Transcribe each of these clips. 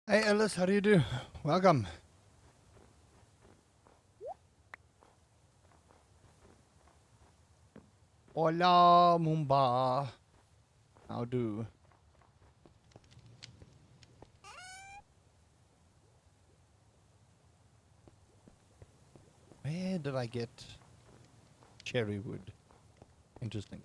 Hey Ellis, how do you do? Welcome. Hola, Mumba. How do? Where did I get cherry wood? Interesting.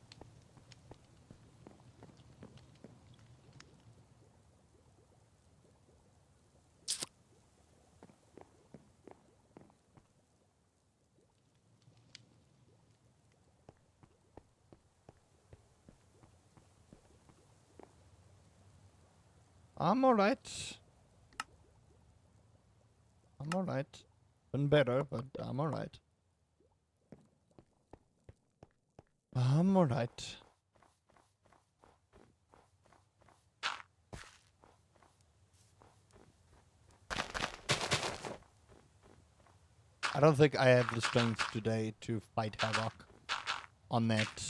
I'm alright. I'm alright. Been better, but I'm alright. I'm alright. I don't think I have the strength today to fight Havoc on that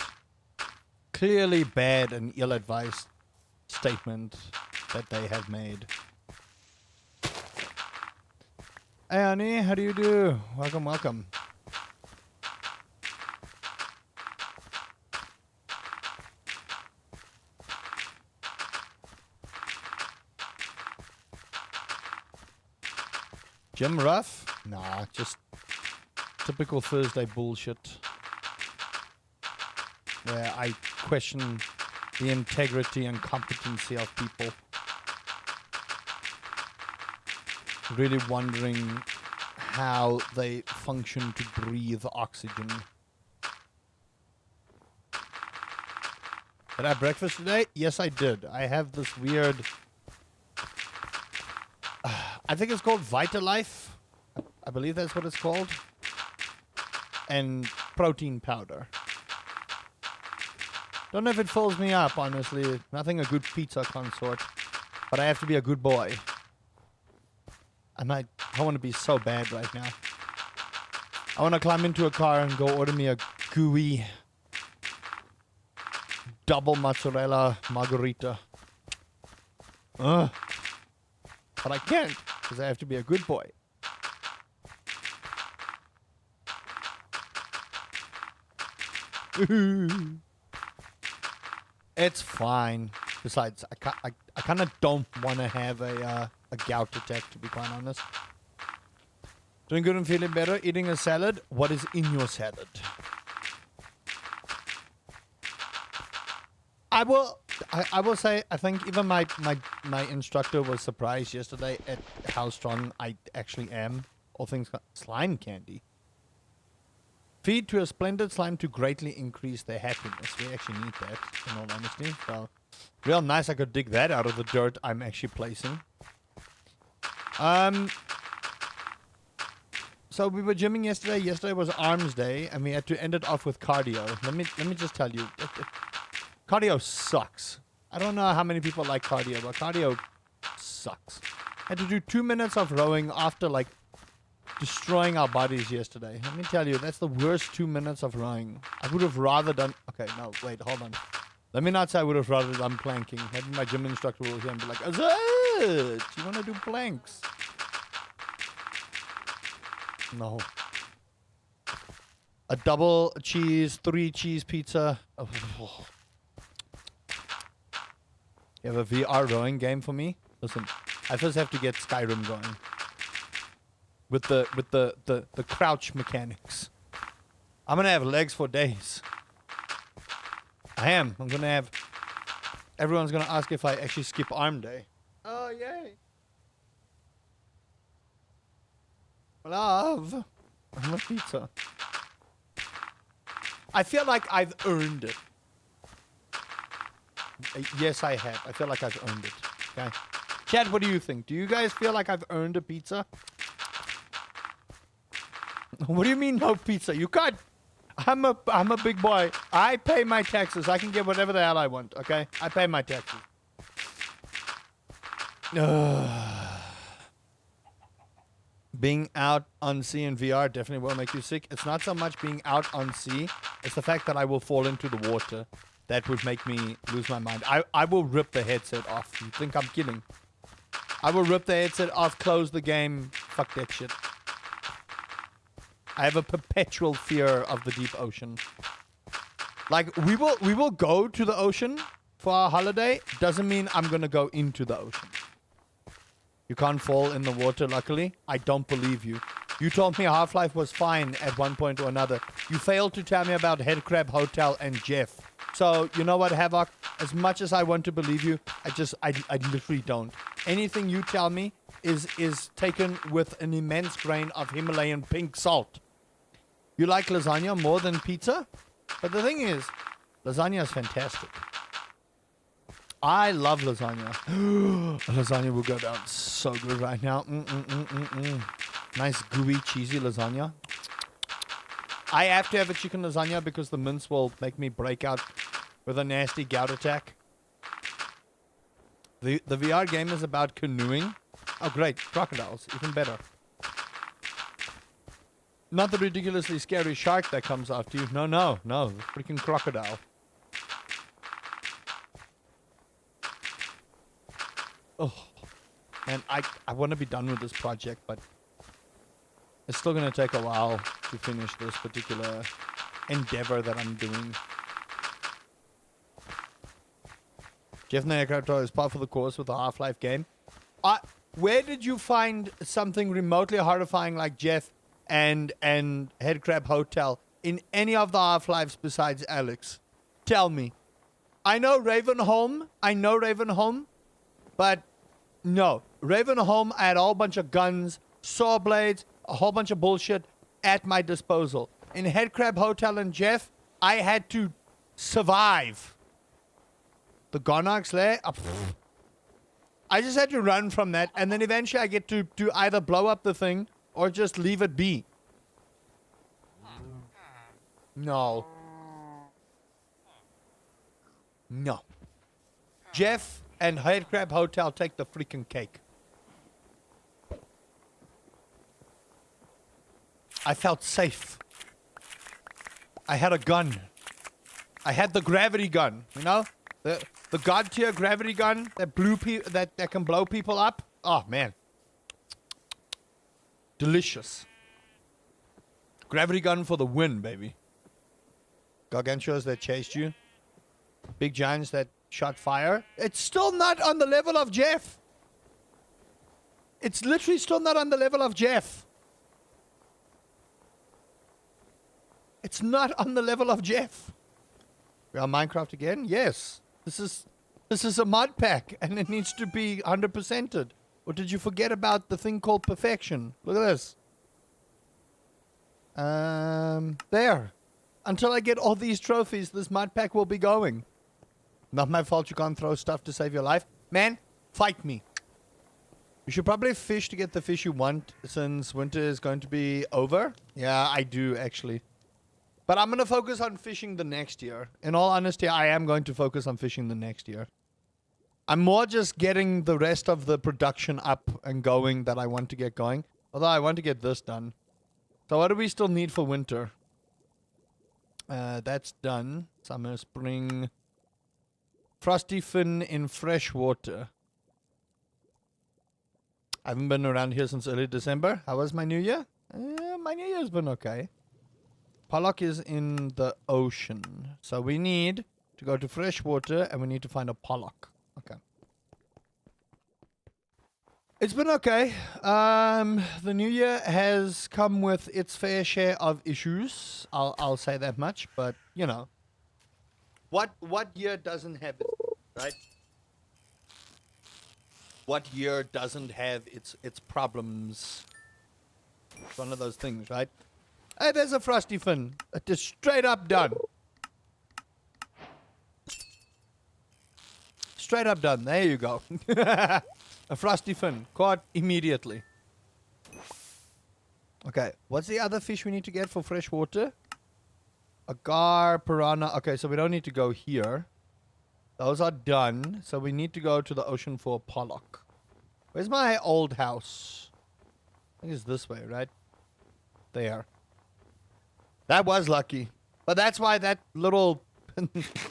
clearly bad and ill-advised statement that they have made. Hey Annie, how do you do? Welcome, welcome. Jim Ruff? Nah, just typical Thursday bullshit. Where I question the integrity and competency of people. Really wondering how they function to breathe oxygen. Did I have breakfast today? Yes, I did. I have this weird... I think it's called Vitalife. I believe that's what it's called. And protein powder. Don't know if it fills me up, honestly. Nothing a good pizza consort. But I have to be a good boy. I want to be so bad right now. I want to climb into a car and go order me a gooey double mozzarella margarita. But I can't, because I have to be a good boy. It's fine. Besides, I kind of don't want to have a gout attack, to be quite honest. Doing good and feeling better. Eating a salad. What is in your salad? I will say, I think even my instructor was surprised yesterday at how strong I actually am. All things slime candy. Feed to a splendid slime to greatly increase their happiness. We actually need that, in all honesty. So, real nice I could dig that out of the dirt I'm actually placing. So we were gymming yesterday. Yesterday was arms day, and we had to end it off with cardio. Let me just tell you, cardio sucks. I don't know how many people like cardio, but cardio sucks. I had to do 2 minutes of rowing after like destroying our bodies yesterday. Let me tell you, that's the worst 2 minutes of rowing. I would have rather done... Okay, no, wait, hold on. Let me not say I would have rather done planking. Maybe my gym instructor will hear and be like, Azad, you want to do planks? No. A double cheese, 3 cheese pizza. Oh. You have a VR rowing game for me? Listen, I first have to get Skyrim going. With the crouch mechanics. I'm gonna have legs for days. I am. I'm gonna have... Everyone's gonna ask if I actually skip arm day. Oh, yay. Love. I'm a pizza. I feel like I've earned it. Yes, I have. I feel like I've earned it. Okay. Chad, what do you think? Do you guys feel like I've earned a pizza? What do you mean no pizza? You can't. I'm a big boy. I pay my taxes. I can get whatever the hell I want, okay? I pay my taxes. Being out on sea in VR definitely will make you sick. It's not so much being out on sea. It's the fact that I will fall into the water. That would make me lose my mind. I will rip the headset off. You think I'm kidding? I will rip the headset off, close the game. Fuck that shit. I have a perpetual fear of the deep ocean. Like, we will go to the ocean for our holiday. Doesn't mean I'm gonna go into the ocean. You can't fall in the water, luckily. I don't believe you. You told me Half-Life was fine at one point or another. You failed to tell me about Headcrab Hotel and Jeff. So, you know what, Havoc? As much as I want to believe you, I literally don't. Anything you tell me is taken with an immense grain of Himalayan pink salt. You like lasagna more than pizza? But the thing is, lasagna is fantastic. I love lasagna. Lasagna will go down so good right now. Nice gooey, cheesy lasagna. I have to have a chicken lasagna because the mince will make me break out with a nasty gout attack. The VR game is about canoeing. Oh, great. Crocodiles. Even better. Not the ridiculously scary shark that comes after you. No. The freaking crocodile. Oh. Man, I want to be done with this project, but it's still going to take a while to finish this particular endeavor that I'm doing. Jeff Nayacrato is part of the course with the Half-Life game. Where did you find something remotely horrifying like Jeff and Headcrab Hotel in any of the Half-Lives besides Alex? Tell me. I know Ravenholm, but no. Ravenholm, I had a whole bunch of guns, saw blades, a whole bunch of bullshit at my disposal. In Headcrab Hotel and Jeff, I had to survive. The Gonarch's lair? I just had to run from that, and then eventually I get to either blow up the thing or just leave it be. No. Jeff and Headcrab Hotel take the freaking cake. I felt safe. I had a gun. I had the gravity gun, you know? The god tier gravity gun that that can blow people up. Oh man. Delicious. Gravity gun for the win, baby. Gargantuas that chased you. Big giants that shot fire. It's still not on the level of Jeff. It's literally still not on the level of Jeff. It's not on the level of Jeff. We are Minecraft again? Yes. This is a mod pack, and it needs to be 100%ed. Or did you forget about the thing called perfection? Look at this. There. Until I get all these trophies, this mod pack will be going. Not my fault you can't throw stuff to save your life. Man, fight me. You should probably fish to get the fish you want, since winter is going to be over. Yeah, I do, actually. But I'm going to focus on fishing the next year. In all honesty, I am going to focus on fishing the next year. I'm more just getting the rest of the production up and going that I want to get going. Although I want to get this done. So what do we still need for winter? That's done. Summer, spring. Frosty fin in fresh water. I haven't been around here since early December. How was my new year? My new year's been okay. Pollock is in the ocean. So we need to go to fresh water and we need to find a pollock. Okay. It's been okay. The new year has come with its fair share of issues. I'll say that much, but you know. What year doesn't have it, right? What year doesn't have its problems? It's one of those things, right? Hey, there's a frosty fin. It is straight up done. Straight up done. There you go. A frosty fin. Caught immediately. Okay. What's the other fish we need to get for fresh water? A gar, piranha. Okay, so we don't need to go here. Those are done. So we need to go to the ocean for a pollock. Where's my old house? I think it's this way, right? There. That was lucky. But that's why that little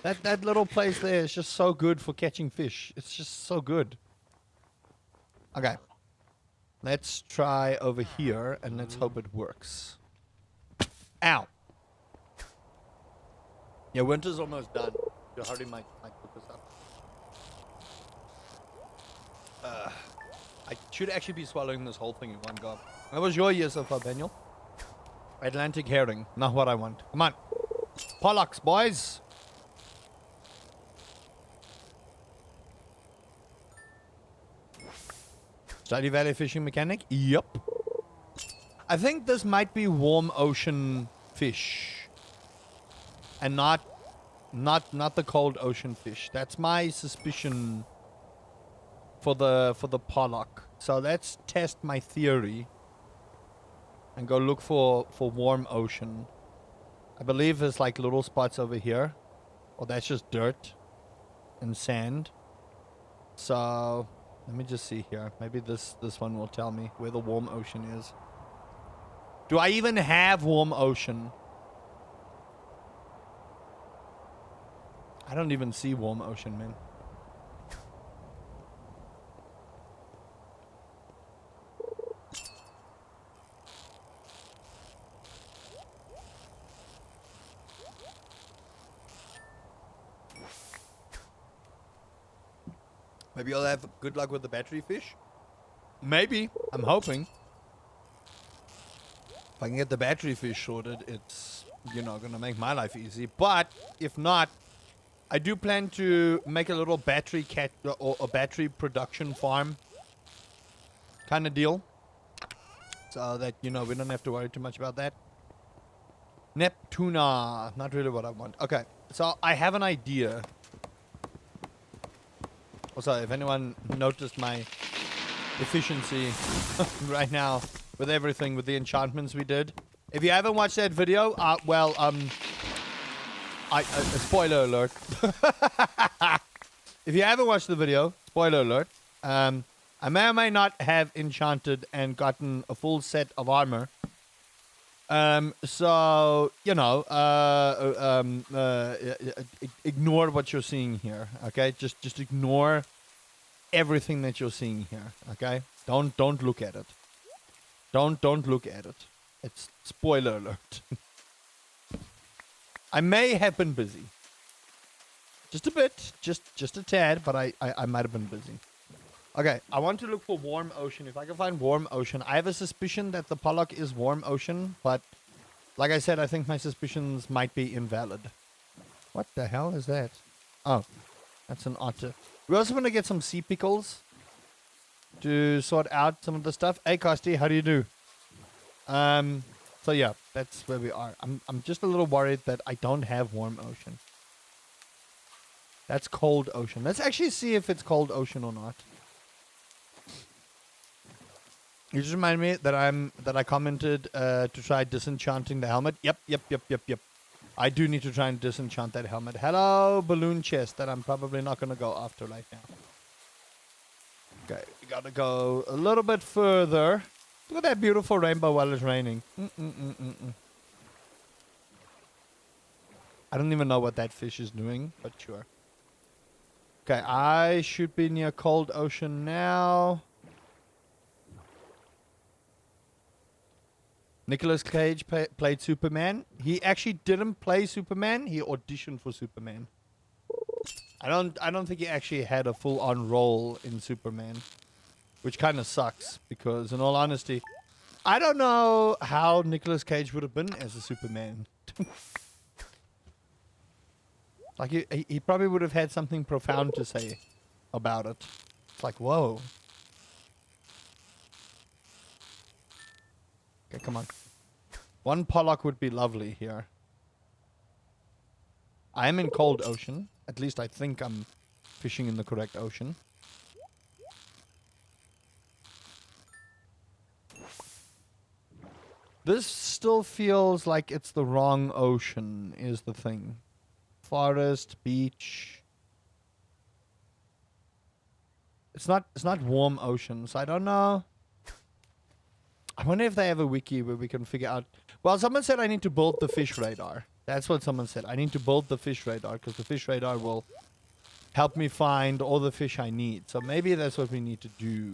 that little place there is just so good for catching fish. It's just so good. Okay. Let's try over here and let's hope it works. Ow. Yeah, winter's almost done. You already might put this up. I should actually be swallowing this whole thing in one go. How was your year so far, Daniel? Atlantic herring. Not what I want. Come on. Pollocks, boys. Study Valley fishing mechanic? Yep. I think this might be warm ocean fish. And not the cold ocean fish. That's my suspicion for the pollock. So let's test my theory and go look for warm ocean. I believe there's like little spots over here. Or that's just dirt and sand. So let me just see here. Maybe this one will tell me where the warm ocean is. Do I even have warm ocean? I don't even see warm ocean, man. Maybe I'll have good luck with the battery fish. Maybe. I'm hoping. If I can get the battery fish sorted, it's, you know, gonna make my life easy. But if not, I do plan to make a little battery or a battery production farm kind of deal. So that, you know, we don't have to worry too much about that. Neptuna. Not really what I want. Okay. So I have an idea. Also, if anyone noticed my efficiency right now with everything, with the enchantments we did. If you haven't watched that video, spoiler alert. If you haven't watched the video, spoiler alert, I may or may not have enchanted and gotten a full set of armor. So, you know, ignore what you're seeing here, okay? Just ignore everything that you're seeing here, okay? Don't look at it. Don't look at it. It's spoiler alert. I may have been busy. Just a bit, just a tad, but I might have been busy. Okay, I want to look for warm ocean. If I can find warm ocean, I have a suspicion that the pollock is warm ocean, but like I said, I think my suspicions might be invalid. What the hell is that? Oh, that's an otter. We're also going to get some sea pickles to sort out some of the stuff. Hey, Costi, how do you do? So yeah, that's where we are. I'm just a little worried that I don't have warm ocean. That's cold ocean. Let's actually see if it's cold ocean or not. You just remind me that I commented to try disenchanting the helmet. Yep. I do need to try and disenchant that helmet. Hello, balloon chest that I'm probably not going to go after right now. Okay, we got to go a little bit further. Look at that beautiful rainbow while it's raining. I don't even know what that fish is doing, but sure. Okay, I should be near cold ocean now. Nicolas Cage played Superman. He actually didn't play Superman. He auditioned for Superman. I don't think he actually had a full-on role in Superman, which kind of sucks because, in all honesty, I don't know how Nicolas Cage would have been as a Superman. Like he probably would have had something profound to say about it. It's like, whoa. Okay, come on. One pollock would be lovely here. I am in cold ocean. At least I think I'm fishing in the correct ocean. This still feels like it's the wrong ocean, is the thing. Forest, beach. It's not warm ocean, so I don't know. I wonder if they have a wiki where we can figure out... Well, someone said I need to build the fish radar. That's what someone said. I need to build the fish radar because the fish radar will help me find all the fish I need. So maybe that's what we need to do.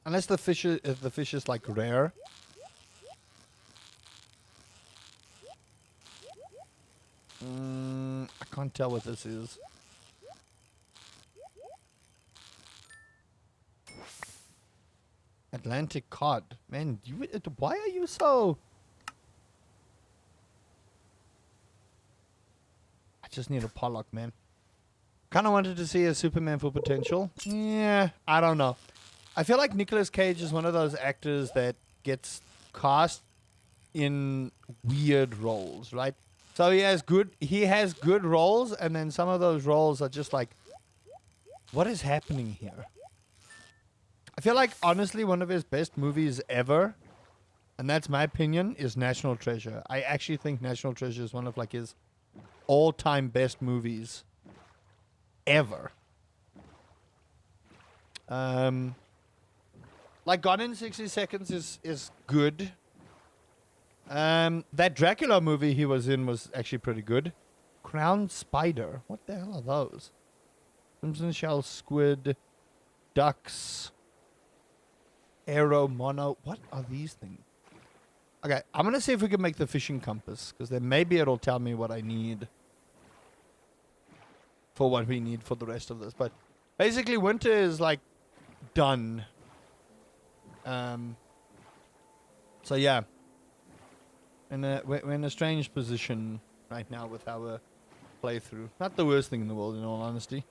Unless the fish is like rare. I can't tell what this is. Atlantic cod. Man, why are you so... I just need a pollock, man. Kind of wanted to see a Superman Full Potential. Yeah, I don't know. I feel like Nicolas Cage is one of those actors that gets cast in weird roles, right? So he has good roles, and then some of those roles are just like, what is happening here? I feel like, honestly, one of his best movies ever, and that's my opinion, is National Treasure. I actually think National Treasure is one of like his all-time best movies ever. Like Gone in 60 Seconds is good. That Dracula movie he was in was actually pretty good. Crown Spider. What the hell are those? Crimson Shell Squid. Ducks. Arrow Mono. What are these things? Okay, I'm going to see if we can make the fishing compass. Because then maybe it'll tell me what I need. For what we need for the rest of this. But basically winter is like done. So yeah. We're in a strange position right now with our playthrough. Not the worst thing in the world, in all honesty.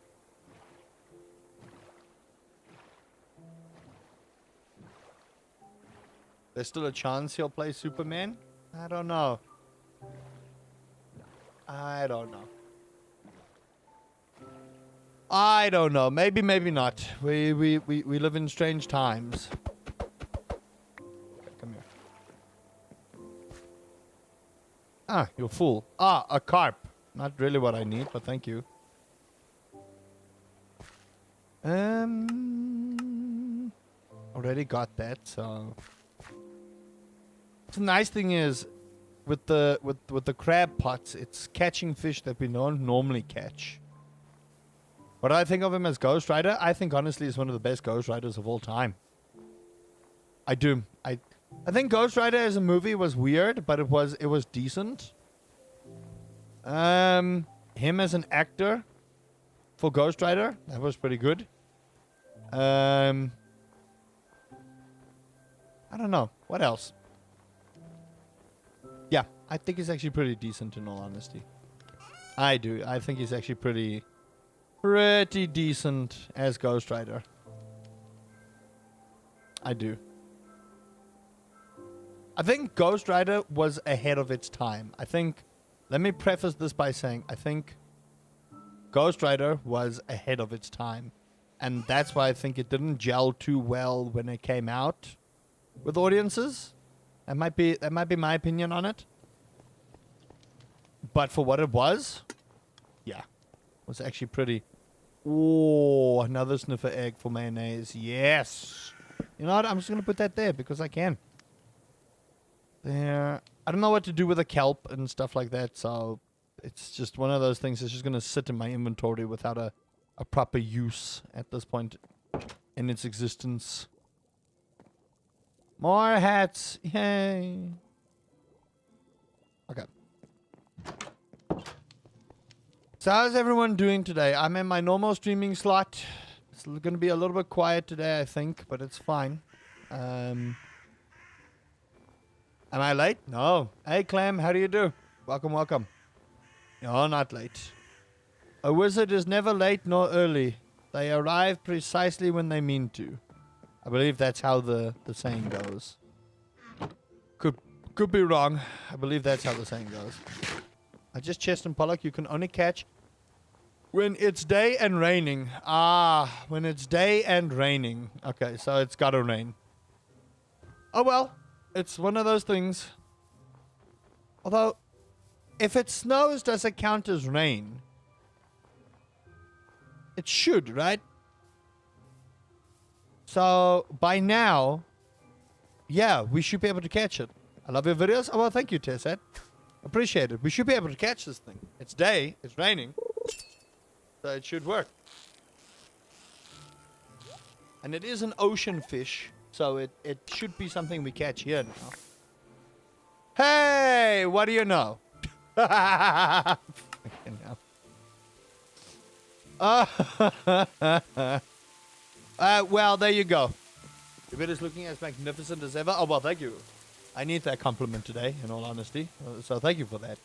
There's still a chance he'll play Superman? I don't know. I don't know. I don't know. Maybe, maybe not. We live in strange times. Come here. Ah, you're full. Ah, a carp. Not really what I need, but thank you. Already got that, so. The nice thing is, with the crab pots, it's catching fish that we don't normally catch. What do I think of him as Ghost Rider? I think honestly he's one of the best Ghost Riders of all time. I do. I think Ghost Rider as a movie was weird, but it was decent. Him as an actor for Ghost Rider, that was pretty good. I don't know. What else? Yeah, I think he's actually pretty decent in all honesty. I do. I think he's actually pretty decent as Ghost Rider. I do. I think Ghost Rider was ahead of its time. Let me preface this by saying, I think Ghost Rider was ahead of its time. And that's why I think it didn't gel too well when it came out with audiences. That might be my opinion on it. But for what it was, yeah, it was actually pretty. Oh, another sniffer egg for mayonnaise. Yes. You know what? I'm just going to put that there because I can. There. I don't know what to do with a kelp and stuff like that, so it's just one of those things that's just going to sit in my inventory without a proper use at this point in its existence. More hats. Yay. Okay. So how's everyone doing today? I'm in my normal streaming slot. It's going to be a little bit quiet today, I think, but it's fine. Am I late? No. Hey, Clem, how do you do? Welcome, welcome. No, not late. A wizard is never late nor early. They arrive precisely when they mean to. I believe that's how the saying goes. Could be wrong. I believe that's how the saying goes. I just chest and pollock you can only catch when it's day and raining. Ah, when it's day and raining. Okay, so it's gotta rain. Oh well, it's one of those things. Although, if it snows, does it count as rain? It should, right? So, by now, yeah, we should be able to catch it. I love your videos. Oh, well, thank you, Tesset. Appreciate it. We should be able to catch this thing. It's day. It's raining. So it should work. And it is an ocean fish. So it should be something we catch here now. Hey, what do you know? Fucking hell. Well, there you go. If it is looking as magnificent as ever. Oh, well, thank you. I need that compliment today, in all honesty. So thank you for that.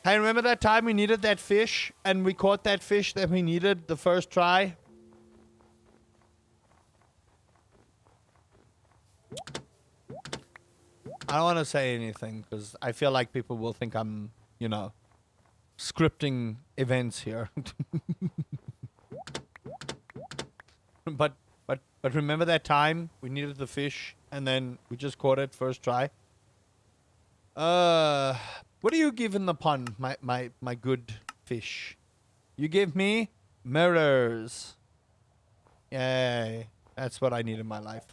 Hey, remember that time we needed that fish and we caught that fish that we needed the first try? I don't want to say anything because I feel like people will think I'm, you know, scripting events here. But remember that time we needed the fish and then we just caught it first try? What do you give in the pond, my good fish? You give me mirrors. Yay. That's what I need in my life.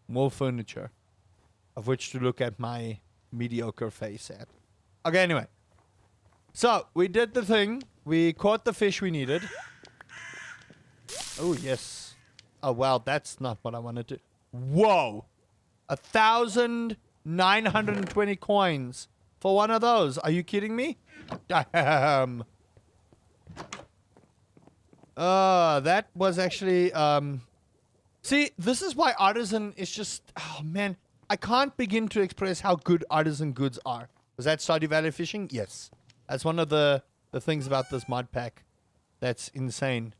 More furniture. Of which to look at my mediocre face at. Okay, anyway. So, we did the thing. We caught the fish we needed. Oh, yes. Oh, wow, that's not what I wanted to... Whoa! 1,920 coins for one of those. Are you kidding me? Damn. That was actually, See, this is why Artisan is just... Oh, man. I can't begin to express how good Artisan goods are. Was that Stardew Valley fishing? Yes. That's one of the things about this mod pack. That's insane.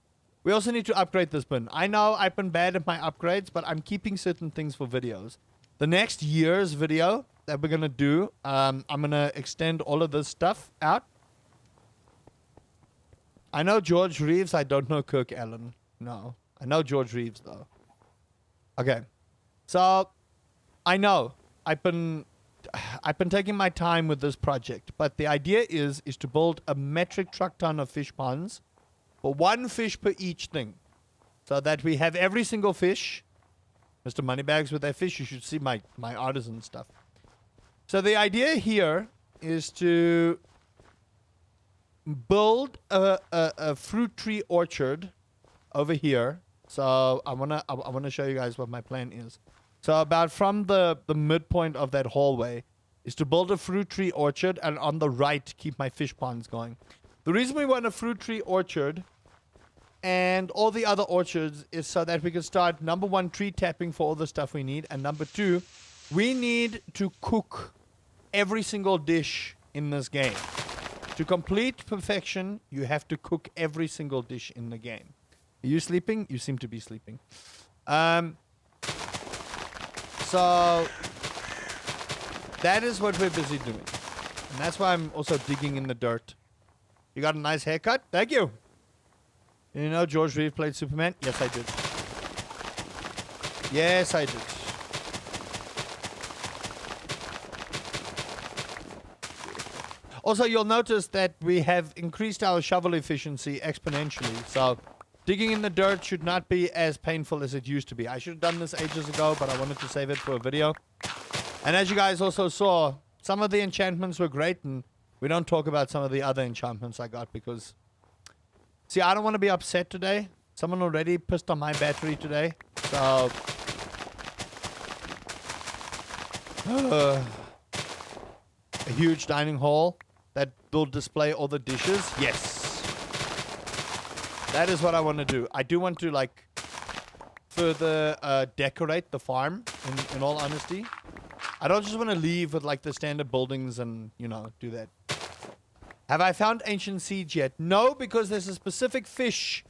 We also need to upgrade this bin. I know I've been bad at my upgrades, but I'm keeping certain things for videos. The next year's video that we're going to do, I'm going to extend all of this stuff out. I know George Reeves. I don't know Kirk Allen. No. I know George Reeves, though. Okay. So... I know I've been taking my time with this project, but the idea is to build a metric truck ton of fish ponds for one fish per each thing, so that we have every single fish. Mr. Moneybags with that fish, you should see my Artisan stuff. So the idea here is to build a fruit tree orchard over here. So I wanna show you guys what my plan is. So about from the midpoint of that hallway is to build a fruit tree orchard, and on the right keep my fish ponds going. The reason we want a fruit tree orchard and all the other orchards is so that we can start, number one, tree tapping for all the stuff we need, and number two, we need to cook every single dish in this game. To complete perfection, you have to cook every single dish in the game. Are you sleeping? You seem to be sleeping. So, that is what we're busy doing. And that's why I'm also digging in the dirt. You got a nice haircut? Thank you. You know George Reeves played Superman? Yes, I did. Yes, I did. Also, you'll notice that we have increased our shovel efficiency exponentially. So, digging in the dirt should not be as painful as it used to be. I should have done this ages ago, but I wanted to save it for a video. And as you guys also saw, some of the enchantments were great, and we don't talk about some of the other enchantments I got because... See, I don't want to be upset today. Someone already pissed on my battery today. So... a huge dining hall that will display all the dishes. Yes. That is what I want to do. I do want to, like, further decorate the farm, in all honesty. I don't just want to leave with, like, the standard buildings and, you know, do that. Have I found ancient seeds yet? No, because there's a specific fish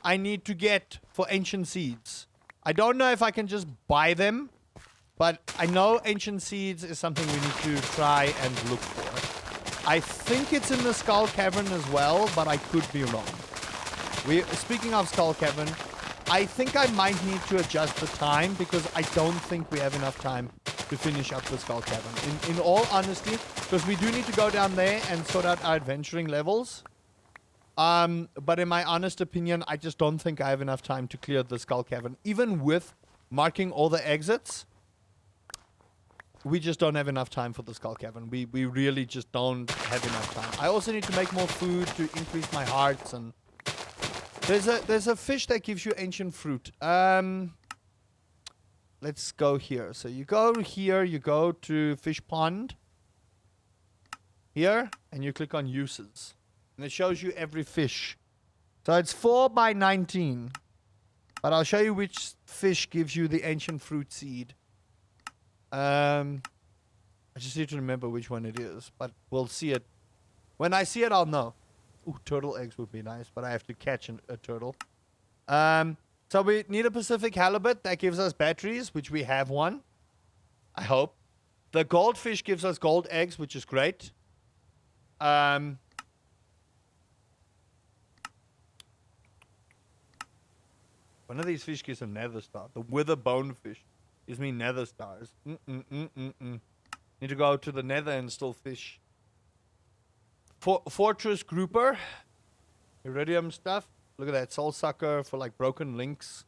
I need to get for ancient seeds. I don't know if I can just buy them, but I know ancient seeds is something we need to try and look for. I think it's in the Skull Cavern as well, but I could be wrong. Speaking of Skull Cavern, I think I might need to adjust the time because I don't think we have enough time to finish up the Skull Cavern. In all honesty, because we do need to go down there and sort out our adventuring levels. But in my honest opinion, I just don't think I have enough time to clear the Skull Cavern. Even with marking all the exits, we just don't have enough time for the Skull Cavern. We really just don't have enough time. I also need to make more food to increase my hearts and... There's a fish that gives you ancient fruit. let's go here. So you go here, you go to fish pond here, and you click on uses. And it shows you every fish. So it's 4 by 19. But I'll show you which fish gives you the ancient fruit seed. I just need to remember which one it is, but we'll see it. When I see it, I'll know. Ooh, turtle eggs would be nice, but I have to catch a turtle. So we need a Pacific halibut that gives us batteries, which we have one. I hope. The goldfish gives us gold eggs, which is great. One of these fish gives a nether star. The wither bonefish gives me nether stars. Need to go to the nether and still fish. Fortress grouper. Iridium stuff. Look at that. Soul sucker for like broken links.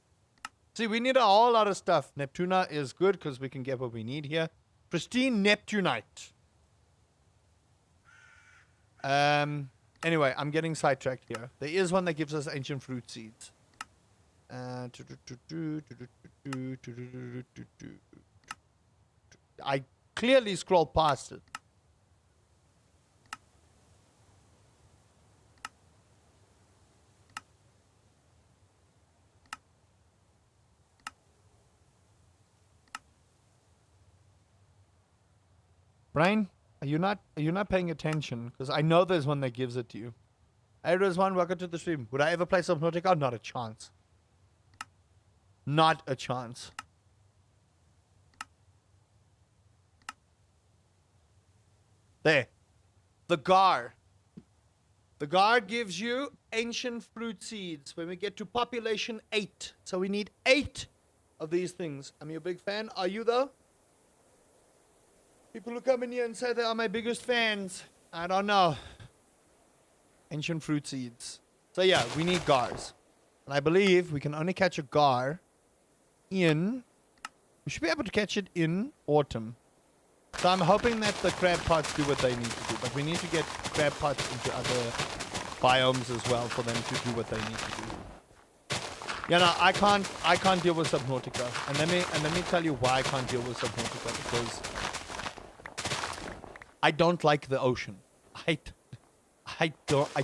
See, we need a whole lot of stuff. Neptuna is good because we can get what we need here. Pristine Neptunite. Anyway, I'm getting sidetracked here. There is one that gives us ancient fruit seeds. I clearly scrolled past it. Brian, are you not paying attention? Because I know there's one that gives it to you. Hey, Rizwan, welcome to the stream. Would I ever play Subnautica? Not a chance. Not a chance. There. The Gar. The Gar gives you ancient fruit seeds when we get to population 8. So we need 8 of these things. I'm your big fan. Are you, though? People who come in here and say they are my biggest fans. I don't know. Ancient fruit seeds. So yeah, we need Gars. And I believe we can only catch a Gar in... We should be able to catch it in autumn. So I'm hoping that the crab pots do what they need to do. But we need to get crab pots into other biomes as well for them to do what they need to do. Yeah, no, I can't deal with Subnautica. And let me tell you why I can't deal with Subnautica. Because I don't like the ocean. I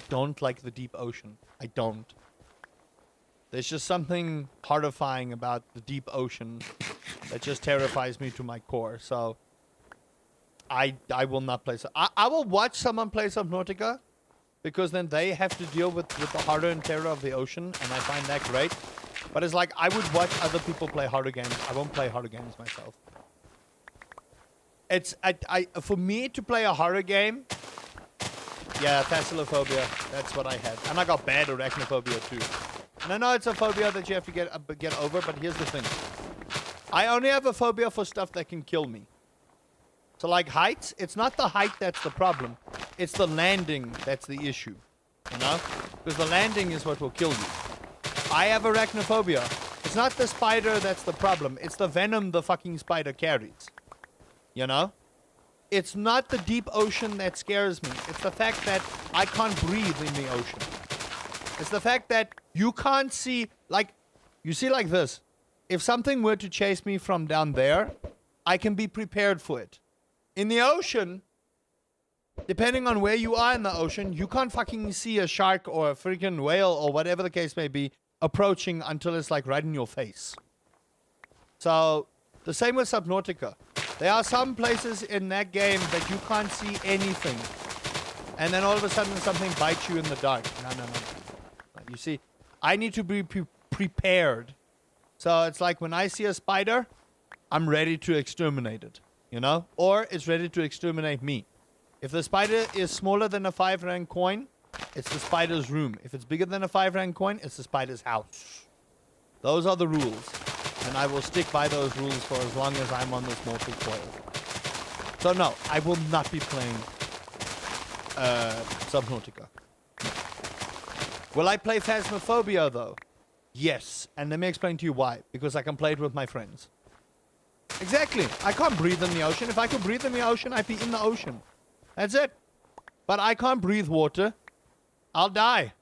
don't like the deep ocean. I don't. There's just something horrifying about the deep ocean that just terrifies me to my core. So I will not play. I will watch someone play Subnautica because then they have to deal with the horror and terror of the ocean, and I find that great. But it's like I would watch other people play horror games. I won't play horror games myself. It's for me to play a horror game. Yeah, Thalassophobia. That's what I had, and I got bad arachnophobia too. And I know it's a phobia that you have to get over, but here's the thing: I only have a phobia for stuff that can kill me. So like heights, it's not the height that's the problem; it's the landing that's the issue. You know, because the landing is what will kill you. I have arachnophobia. It's not the spider that's the problem; it's the venom the fucking spider carries. You know? It's not the deep ocean that scares me. It's the fact that I can't breathe in the ocean. It's the fact that you can't see, like, you see like this. If something were to chase me from down there, I can be prepared for it. In the ocean, depending on where you are in the ocean, you can't fucking see a shark or a freaking whale or whatever the case may be approaching until it's like right in your face. So, the same with Subnautica. There are some places in that game that you can't see anything. And then all of a sudden something bites you in the dark. No. You see, I need to be prepared. So it's like when I see a spider, I'm ready to exterminate it. You know? Or it's ready to exterminate me. If the spider is smaller than a 5 rand coin, it's the spider's room. If it's bigger than a 5 rand coin, it's the spider's house. Those are the rules. And I will stick by those rules for as long as I'm on this mortal coil. So no, I will not be playing Subnautica. Will I play Phasmophobia though? Yes. And let me explain to you why. Because I can play it with my friends. Exactly. I can't breathe in the ocean. If I could breathe in the ocean, I'd be in the ocean. That's it. But I can't breathe water. I'll die.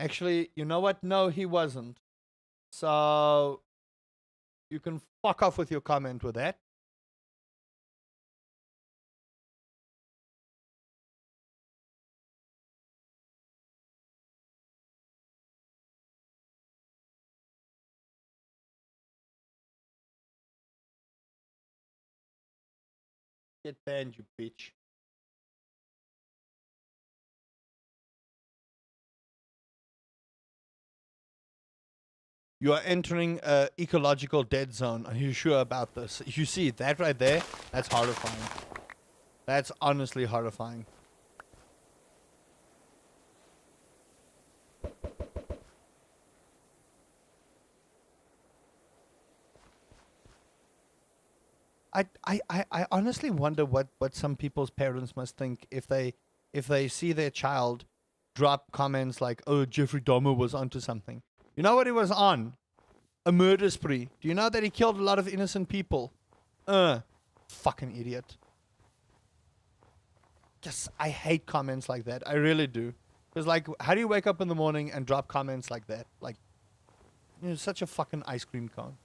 Actually, you know what? No, he wasn't. So you can fuck off with your comment with that. Get banned, you bitch. You are entering a ecological dead zone. Are you sure about this? You see that right there? That's horrifying. That's honestly horrifying. I honestly wonder what some people's parents must think if they see their child drop comments like, "Oh, Jeffrey Dahmer was onto something." You know what he was on? A murder spree. Do you know that he killed a lot of innocent people? Fucking idiot. Just, I hate comments like that. I really do. Because, like, how do you wake up in the morning and drop comments like that? Like, you're such a fucking ice cream cone.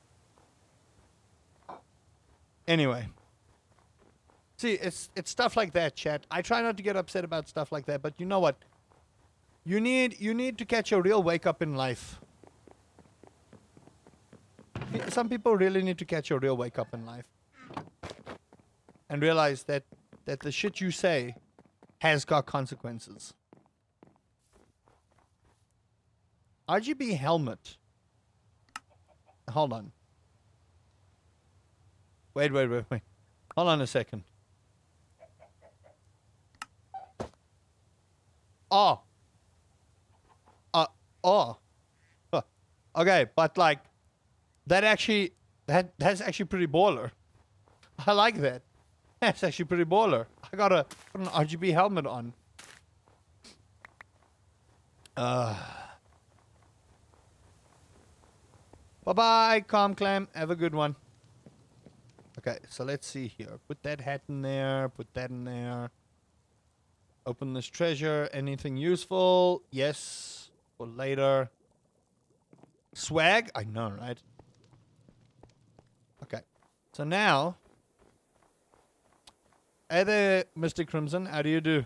Anyway. See, it's stuff like that, chat. I try not to get upset about stuff like that, but you know what? You need to catch a real wake up in life. Some people really need to catch a real wake up in life. And realize that the shit you say has got consequences. RGB helmet. Hold on. Wait. Hold on a second. Oh. Okay, but like, that's actually pretty baller. I like that. That's actually pretty baller. I gotta put an RGB helmet on. Bye-bye, Calm Clam. Have a good one. Okay, so let's see here. Put that hat in there. Put that in there. Open this treasure. Anything useful? Yes. For later. Swag? I know, right? Okay. So now... Hey there, Mr. Crimson. How do you do?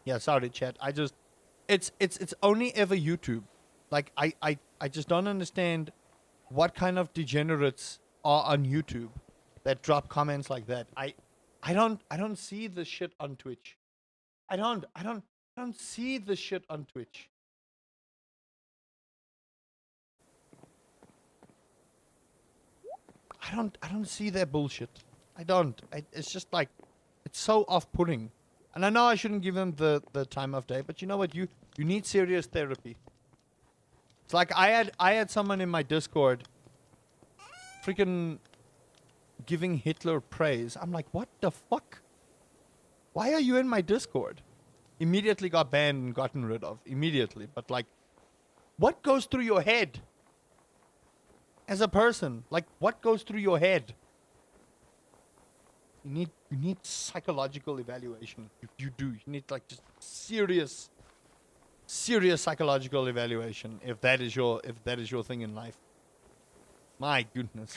Yeah, sorry, chat. I just... It's only ever YouTube. Like, I just don't understand what kind of degenerates are on YouTube that drop comments like that. I don't see the shit on Twitch. I don't see the shit on Twitch. I don't see that bullshit. I don't. It's just like, it's so off-putting. And I know I shouldn't give them the time of day, but you know what? You need serious therapy. It's like I had someone in my Discord freaking giving Hitler praise. I'm like, what the fuck? Why are you in my Discord? Immediately got banned and gotten rid of. Immediately. But like, what goes through your head? As a person, like, what goes through your head? You need psychological evaluation. You do. You need like just serious psychological evaluation if that is your thing in life. My goodness.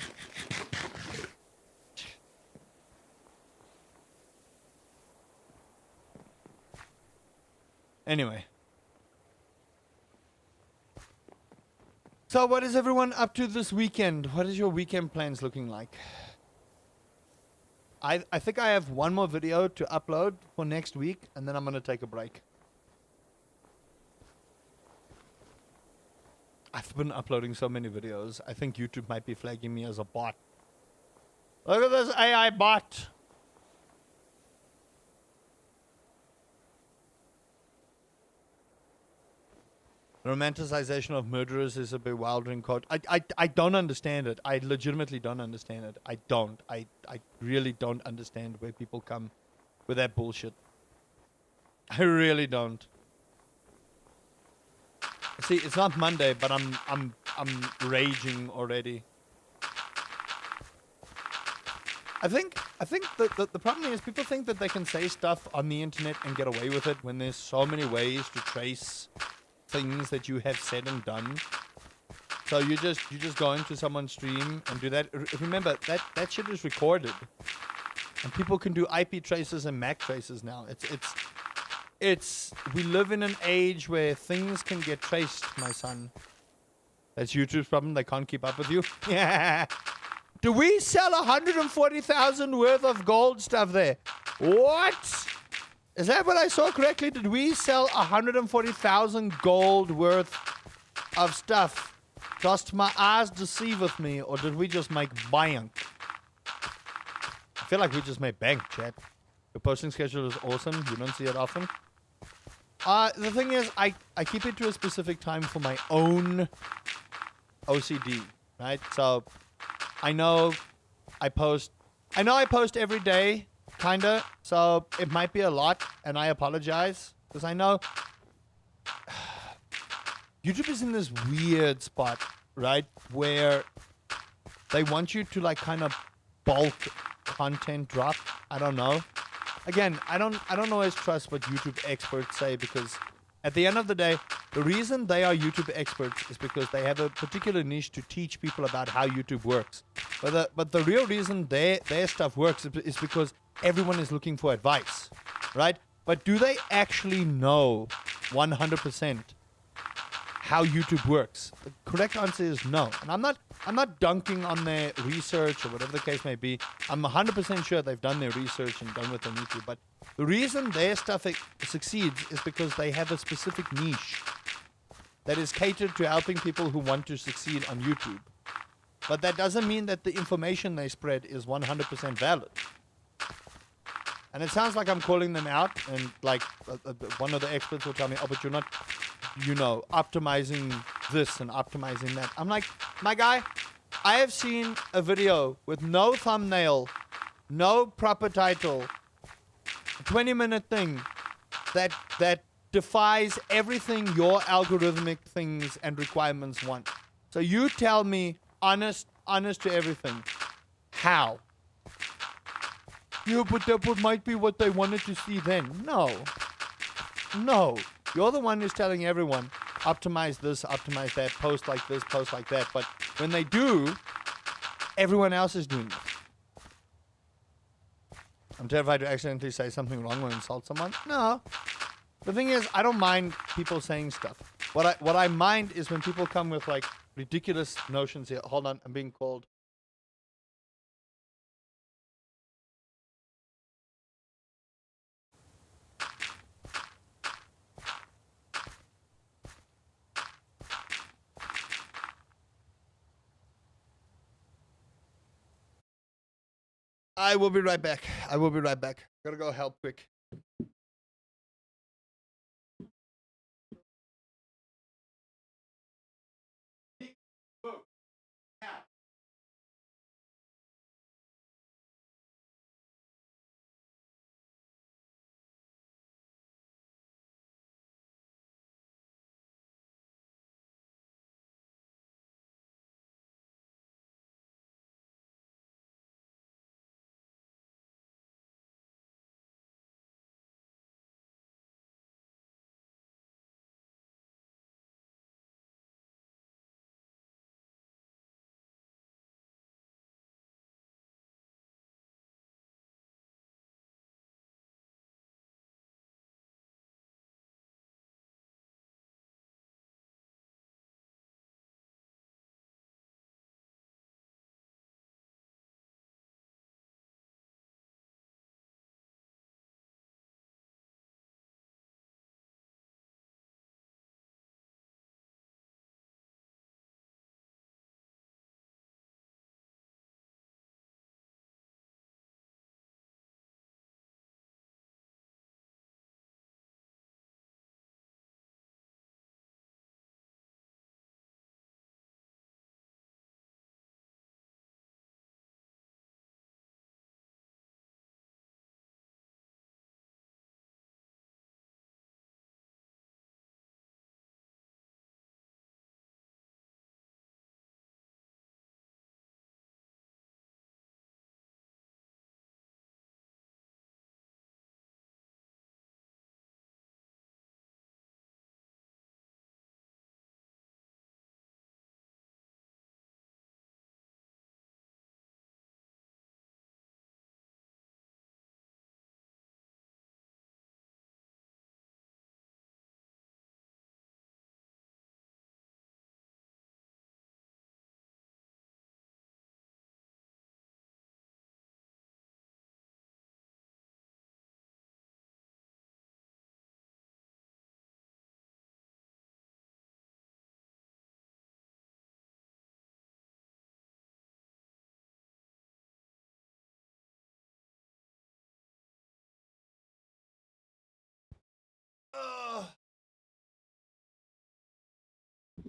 Anyway. So what is everyone up to this weekend? What is your weekend plans looking like? I think I have one more video to upload for next week, and then I'm going to take a break. I've been uploading so many videos. I think YouTube might be flagging me as a bot. Look at this AI bot. Romanticization of murderers is a bewildering quote. I don't understand it. I legitimately don't understand it. I don't. I really don't understand where people come with that bullshit. I really don't. See, it's not Monday, but I'm raging already. I think the problem is people think that they can say stuff on the internet and get away with it when there's so many ways to trace things that you have said and done. So you just go into someone's stream and do that. Remember that shit is recorded, and people can do IP traces and MAC traces now. It's we live in an age where things can get traced, my son. That's YouTube's problem. They can't keep up with you. Yeah. Do we sell 140,000 worth of gold stuff there? What? Is that what I saw correctly? Did we sell 140,000 gold worth of stuff? Dost my eyes deceiveth me, or did we just make bank? I feel like we just made bank, chat. Your posting schedule is awesome. You don't see it often. The thing is, I keep it to a specific time for my own OCD, right? So I know I post every day, kinda. So it might be a lot, and I apologize because I know YouTube is in this weird spot, right, where they want you to like kind of bulk content drop. I don't know. Again, I don't always trust what YouTube experts say, because at the end of the day, the reason they are YouTube experts is because they have a particular niche to teach people about how YouTube works. But the real reason their stuff works is because everyone is looking for advice, right? But do they actually know 100% how YouTube works? The correct answer is no. And I'm not dunking on their research or whatever the case may be. I'm 100% sure they've done their research and done what they need to. But the reason their stuff succeeds is because they have a specific niche that is catered to helping people who want to succeed on YouTube. But that doesn't mean that the information they spread is 100% valid. And it sounds like I'm calling them out, and like one of the experts will tell me, oh, but you're not, optimizing this and optimizing that. I'm like, my guy, I have seen a video with no thumbnail, no proper title, a 20-minute thing that defies everything your algorithmic things and requirements want. So you tell me, honest to everything, how? Yeah, but that might be what they wanted to see then. No. You're the one who's telling everyone, optimize this, optimize that, post like this, post like that. But when they do, everyone else is doing it. I'm terrified to accidentally say something wrong or insult someone. No. The thing is, I don't mind people saying stuff. What I mind is when people come with like ridiculous notions here. Hold on, I'm being called. I will be right back. Gotta go help quick.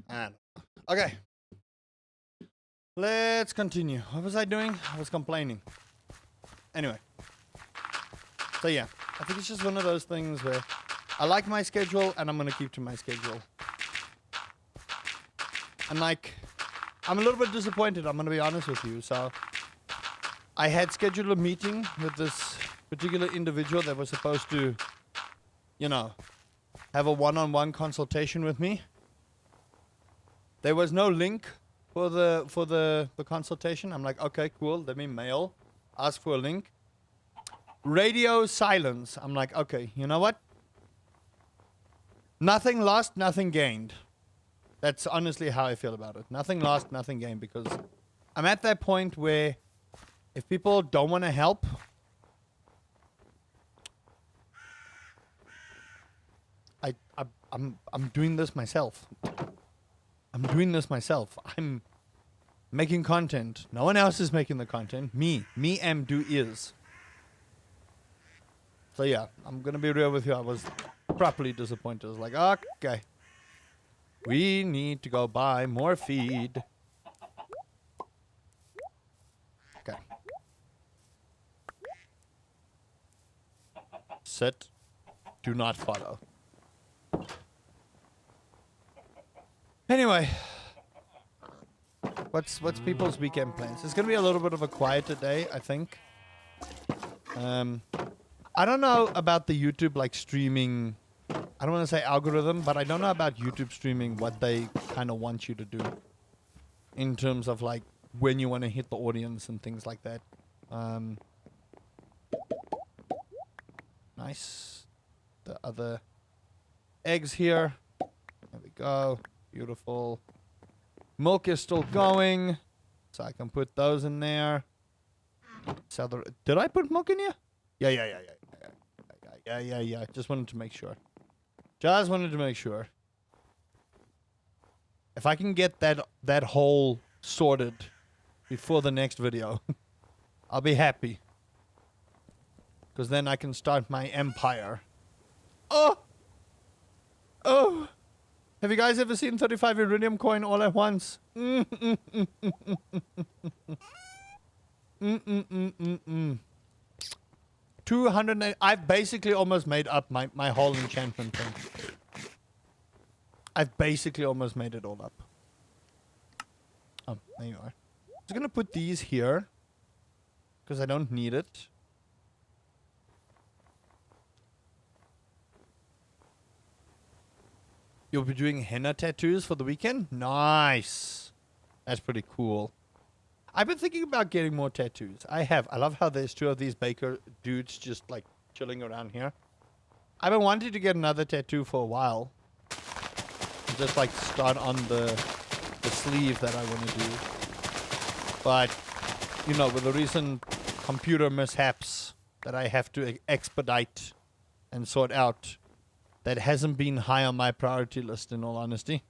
And okay, let's continue. What was I doing? I was complaining. Anyway, so yeah, I think it's just one of those things where I like my schedule and I'm gonna keep to my schedule. And like, I'm a little bit disappointed, I'm gonna be honest with you. So I had scheduled a meeting with this particular individual that was supposed to, you know, have a one-on-one consultation with me. There was no link for the consultation. I'm like, okay, cool. Let me mail, ask for a link. Radio silence. I'm like, okay, you know what? Nothing lost, nothing gained. That's honestly how I feel about it. Nothing lost, nothing gained, because I'm at that point where if people don't want to help, I'm doing this myself. I'm doing this myself. I'm making content. No one else is making the content. Me am do is. So yeah, I'm gonna be real with you. I was properly disappointed. I was like, okay, we need to go buy more feed. Okay. Sit. Do not follow. Anyway, what's people's weekend plans? It's gonna be a little bit of a quieter day, I think. I don't know about the YouTube like streaming. I don't want to say algorithm, but I don't know about YouTube streaming what they kind of want you to do in terms of like when you want to hit the audience and things like that. Nice. The other eggs here. There we go. Beautiful. Milk is still going, so I can put those in there. Did I put milk in here? Yeah. Just wanted to make sure. If I can get that hole sorted before the next video, I'll be happy. Because then I can start my empire. Oh! Have you guys ever seen 35 Iridium coin all at once? 200. I've basically almost made up my whole enchantment thing. I've basically almost made it all up. Oh, there you are. I'm just gonna put these here because I don't need it. You'll be doing henna tattoos for the weekend? Nice. That's pretty cool. I've been thinking about getting more tattoos. I love how there's two of these baker dudes just like chilling around here. I've been wanting to get another tattoo for a while. Just like start on the sleeve that I want to do. But, you know, with the recent computer mishaps that I have to expedite and sort out, that hasn't been high on my priority list, in all honesty.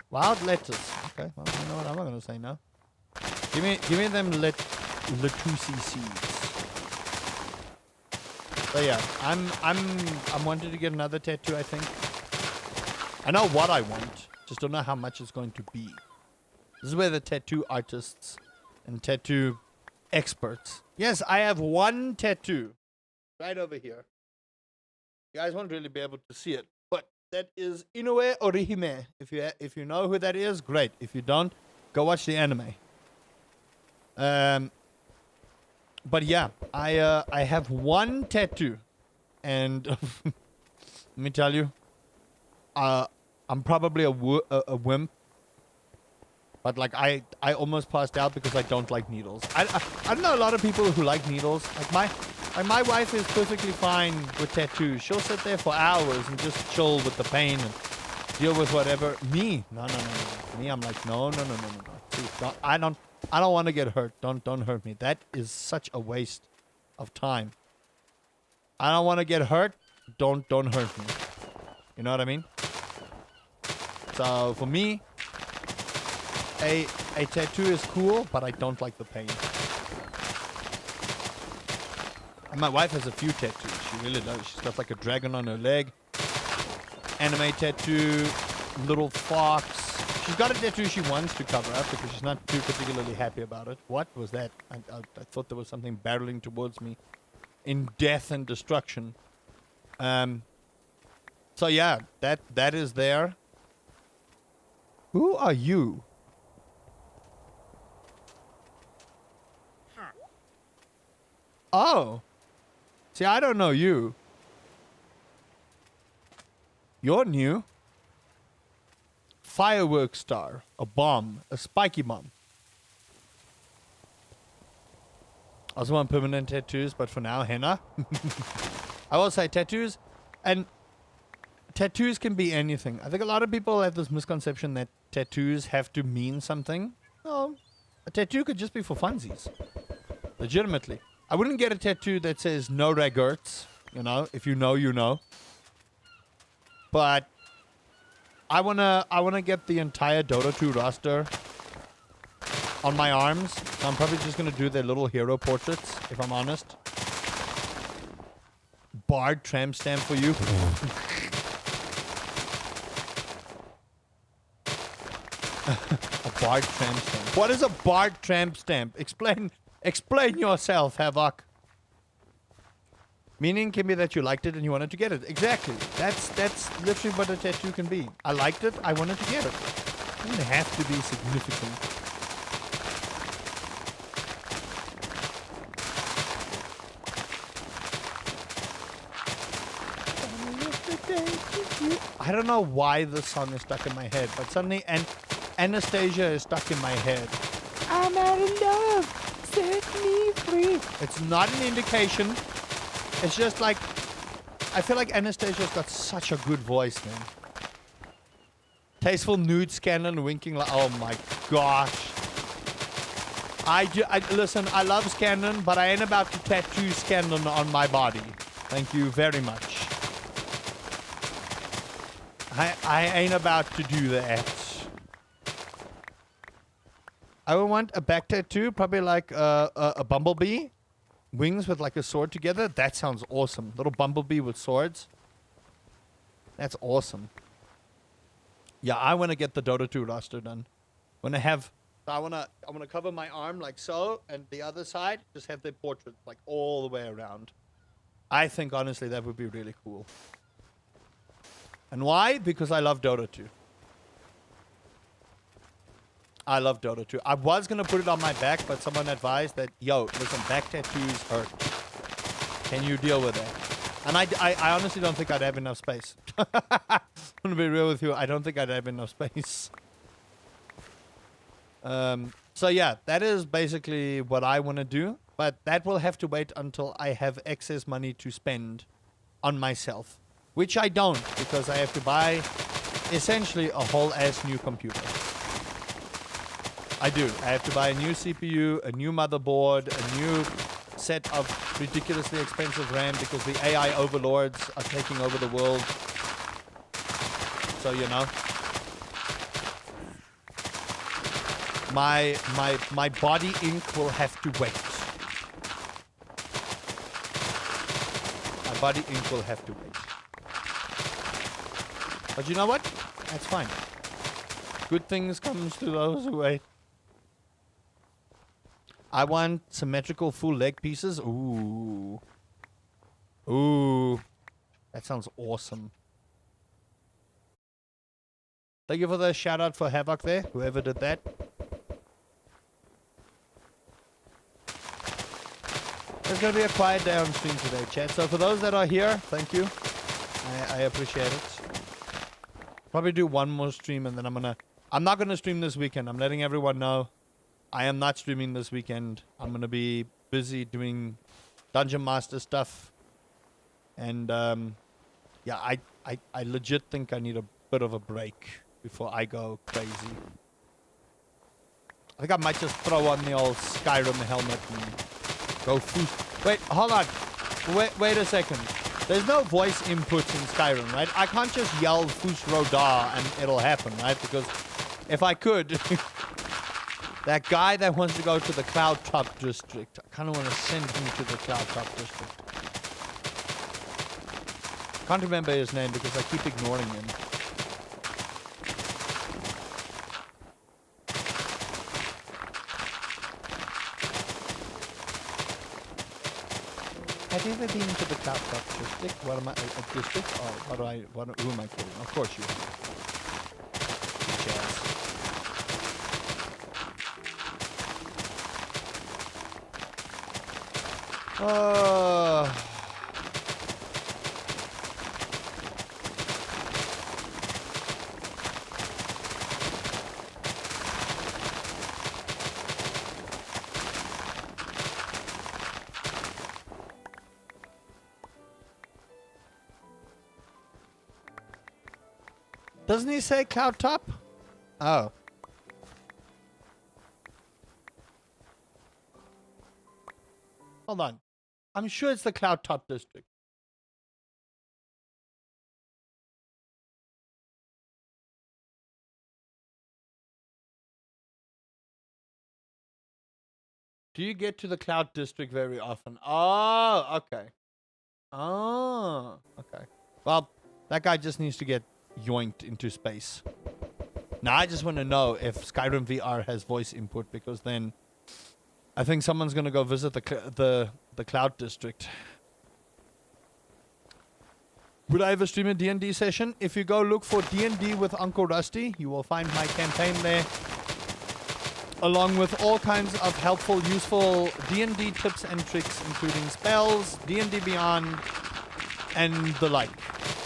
Wild lettuce. Okay, well, you know what I'm not gonna say now. Give me them lettuce seeds. So yeah, I'm wanting to get another tattoo, I think. I know what I want, just don't know how much it's going to be. This is where the tattoo artists and tattoo experts. Yes, I have one tattoo right over here. You guys won't really be able to see it, but that is Inoue Orihime. If you know who that is, great. If you don't, go watch the anime. But yeah, I have one tattoo, and let me tell you, I'm probably a wimp. But like I almost passed out because I don't like needles. I don't know a lot of people who like needles. Like my wife is perfectly fine with tattoos. She'll sit there for hours and just chill with the pain and deal with whatever. Me, no. Me, I'm like no. Please, I don't want to get hurt. Don't hurt me. That is such a waste of time. I don't want to get hurt. Don't hurt me. You know what I mean? So for me, a tattoo is cool, but I don't like the pain. And my wife has a few tattoos. She really does. She's got like a dragon on her leg. anime tattoo, little fox. She's got a tattoo she wants to cover up because she's not too particularly happy about it. What was that? I thought there was something barreling towards me in death and destruction. So yeah, that is there. Who are you? Oh. See, I don't know you. You're new. Fireworks star. A bomb. A spiky bomb. I also want permanent tattoos, but for now, henna. I will say tattoos. And tattoos can be anything. I think a lot of people have this misconception that tattoos have to mean something. No. A tattoo could just be for funsies. Legitimately. I wouldn't get a tattoo that says no regrets. You know, if you know, you know. But I wanna get the entire Dota 2 roster on my arms. So I'm probably just gonna do their little hero portraits, if I'm honest. Bard tramp stamp for you. A Bard tramp stamp. What is a Bard tramp stamp? Explain yourself, Havoc. Meaning can be that you liked it and you wanted to get it. Exactly. That's literally what a tattoo can be. I liked it, I wanted to get it. It doesn't have to be significant. I don't know why this song is stuck in my head, but suddenly Anastasia is stuck in my head. I'm out of love. Set me free. It's not an indication. It's just like, I feel like Anastasia's got such a good voice, man. Tasteful nude Scanlan winking like, oh my gosh. Listen, I love Scanlan, but I ain't about to tattoo Scanlan on my body. Thank you very much. I ain't about to do that. I would want a back tattoo, probably like a bumblebee. Wings with like a sword together. That sounds awesome. Little bumblebee with swords. That's awesome. Yeah, I want to get the Dota 2 roster done. I want to cover my arm like so, and the other side just have their portrait like all the way around. I think honestly that would be really cool. And why? Because I love Dota 2. I love Dota 2. I was going to put it on my back, but someone advised that, yo, listen, back tattoos hurt. Can you deal with that? And I honestly don't think I'd have enough space. I'm going to be real with you. I don't think I'd have enough space. So yeah, that is basically what I want to do. But that will have to wait until I have excess money to spend on myself. Which I don't, because I have to buy essentially a whole ass new computer. I do. I have to buy a new CPU, a new motherboard, a new set of ridiculously expensive RAM because the AI overlords are taking over the world. So, you know. My body ink will have to wait. My body ink will have to wait. But you know what? That's fine. Good things comes to those who wait. I want symmetrical full leg pieces. Ooh. Ooh. That sounds awesome. Thank you for the shout out for Havoc there, whoever did that. There's going to be a quiet day on stream today, chat. So for those that are here, thank you. I appreciate it. Probably do one more stream and then I'm not going to stream this weekend. I'm letting everyone know. I am not streaming this weekend. I'm going to be busy doing Dungeon Master stuff. And, yeah, I legit think I need a bit of a break before I go crazy. I think I might just throw on the old Skyrim helmet and go foos. Wait, hold on. Wait a second. There's no voice inputs in Skyrim, right? I can't just yell Foos Rodar and it'll happen, right? Because if I could... That guy that wants to go to the Cloud Top District, I kind of want to send him to the Cloud Top District. Can't remember his name because I keep ignoring him. Have you ever been to the Cloud Top district? What am I? A district? Oh, who am I kidding? Of course you have. Doesn't he say Cloud Top? Oh. Hold on. I'm sure it's the Cloud Top district. Do you get to the Cloud district very often? Oh, okay. Oh, okay. Well, that guy just needs to get yoinked into space. Now, I just want to know if Skyrim VR has voice input, because then I think someone's going to go visit the Cloud district. Would I have a stream a D&D session? If you go look for D&D with Uncle Rusty, you will find my campaign there, along with all kinds of helpful, useful D&D tips and tricks, including spells, D&D Beyond, and the like.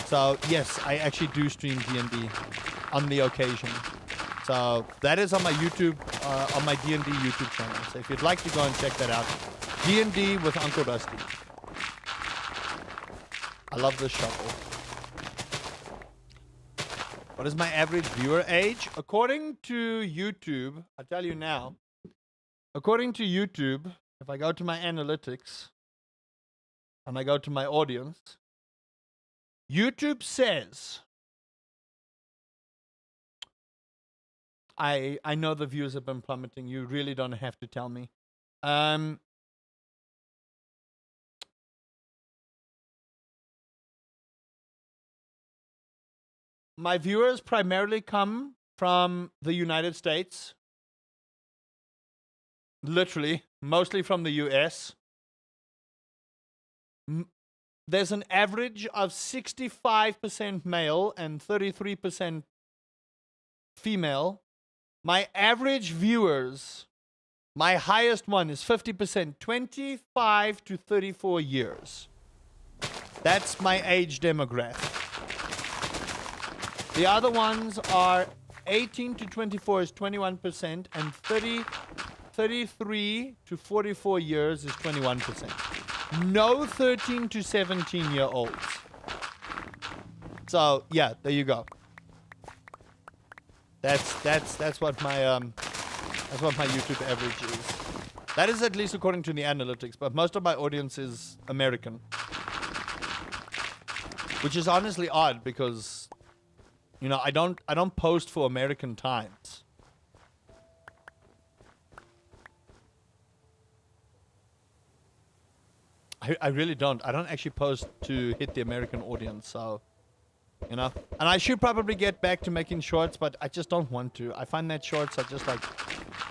So, yes, I actually do stream D&D on the occasion. So, that is on my YouTube, on my D&D YouTube channel. So, if you'd like to go and check that out, D&D with Uncle Rusty. I love this shuffle. What is my average viewer age? According to YouTube, I'll tell you now. According to YouTube, if I go to my analytics and I go to my audience, YouTube says, I know the views have been plummeting. You really don't have to tell me. My viewers primarily come from the United States. Literally, mostly from the US. There's an average of 65% male and 33% female. My average viewers, my highest one is 50%, 25 to 34 years. That's my age demographic. The other ones are 18 to 24 is 21%, and 33 to 44 years is 21%. No 13 to 17-year-olds. So yeah, there you go. That's what my YouTube average is. That is at least according to the analytics, but most of my audience is American, which is honestly odd because, you know, I don't post for American times. I really don't. I don't actually post to hit the American audience, so, you know. And I should probably get back to making shorts, but I just don't want to. I find that shorts are just like,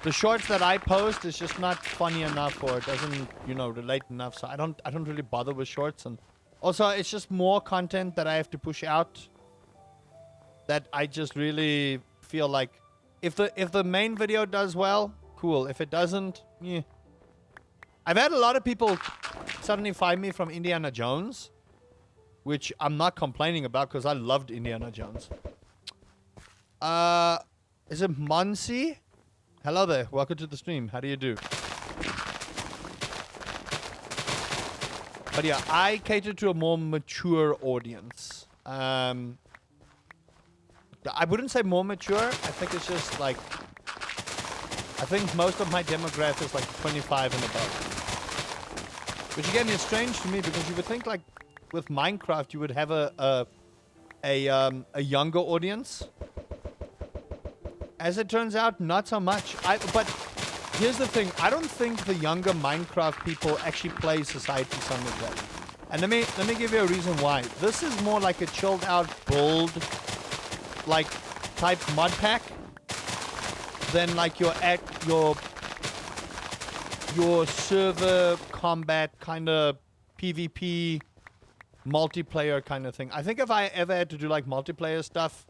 the shorts that I post is just not funny enough, or it doesn't, you know, relate enough. So I don't really bother with shorts. And also, it's just more content that I have to push out, that I just really feel like if the main video does well, cool. If it doesn't, yeah. I've had a lot of people suddenly find me from Indiana Jones, which I'm not complaining about because I loved Indiana Jones. Is it Monsi? Hello there. Welcome to the stream. How do you do? But yeah, I cater to a more mature audience. I wouldn't say more mature. I think it's just like, I think most of my demographic is like 25 and above. Which again is strange to me because you would think like with Minecraft you would have a younger audience. As it turns out, not so much. But here's the thing. I don't think the younger Minecraft people actually play Society Summit well. And let me give you a reason why. This is more like a chilled out build, like type mod pack, than like your server combat kind of PvP multiplayer kind of thing. I think if I ever had to do like multiplayer stuff,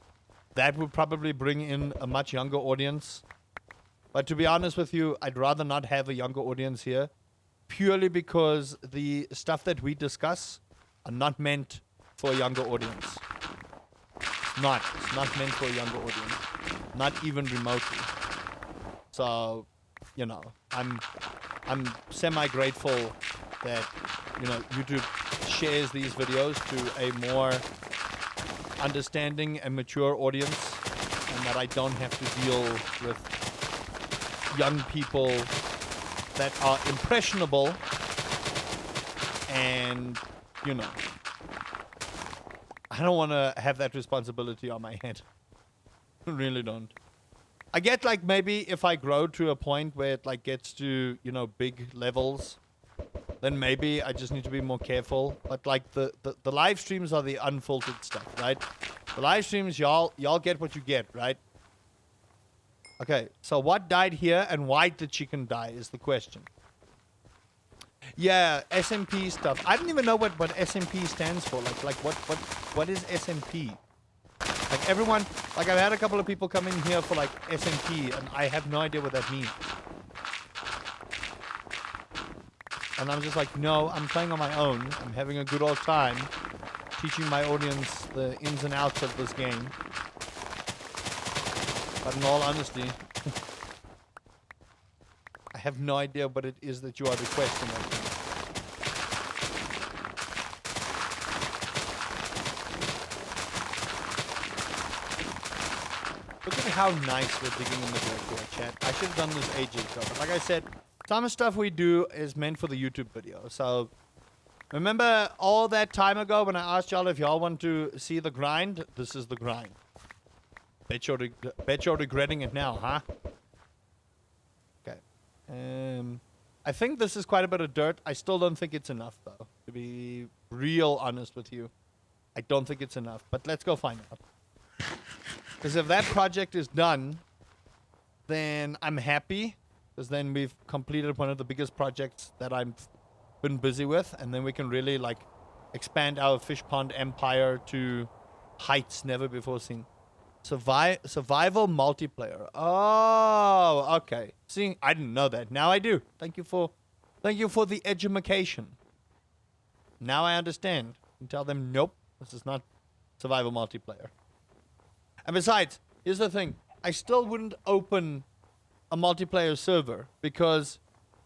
that would probably bring in a much younger audience. But to be honest with you, I'd rather not have a younger audience here, purely because the stuff that we discuss are not meant for a younger audience. It's not meant for a younger audience, not even remotely. So, you know, I'm semi-grateful that, you know, YouTube shares these videos to a more understanding and mature audience, and that I don't have to deal with young people that are impressionable and, you know, I don't want to have that responsibility on my head. I really don't. I get like maybe if I grow to a point where it like gets to, you know, big levels, then maybe I just need to be more careful. But like the live streams are the unfiltered stuff, right? The live streams, y'all get what you get, right? Okay, so what died here and why did the chicken die is the question. Yeah, SMP stuff. I don't even know what SMP stands for. Like what is SMP? Like everyone, like I've had a couple of people come in here for like SMP and I have no idea what that means. And I'm just like, no, I'm playing on my own. I'm having a good old time teaching my audience the ins and outs of this game. But in all honesty, I have no idea what it is that you are requesting of me. Look at how nice we're digging in the dirt here, chat. I should have done this ages ago. But like I said, some stuff we do is meant for the YouTube video. So, remember all that time ago when I asked y'all if y'all want to see the grind? This is the grind. Bet you're regretting it now, huh? Okay. I think this is quite a bit of dirt. I still don't think it's enough, though. To be real honest with you. I don't think it's enough. But let's go find out. Because if that project is done, then I'm happy. Because then we've completed one of the biggest projects that I've been busy with. And then we can really, like, expand our fish pond empire to heights never before seen. Survival multiplayer. Oh, okay. See, I didn't know that. Now I do. Thank you for the education. Now I understand. And tell them, nope, this is not survival multiplayer. And besides, here's the thing. I still wouldn't open a multiplayer server because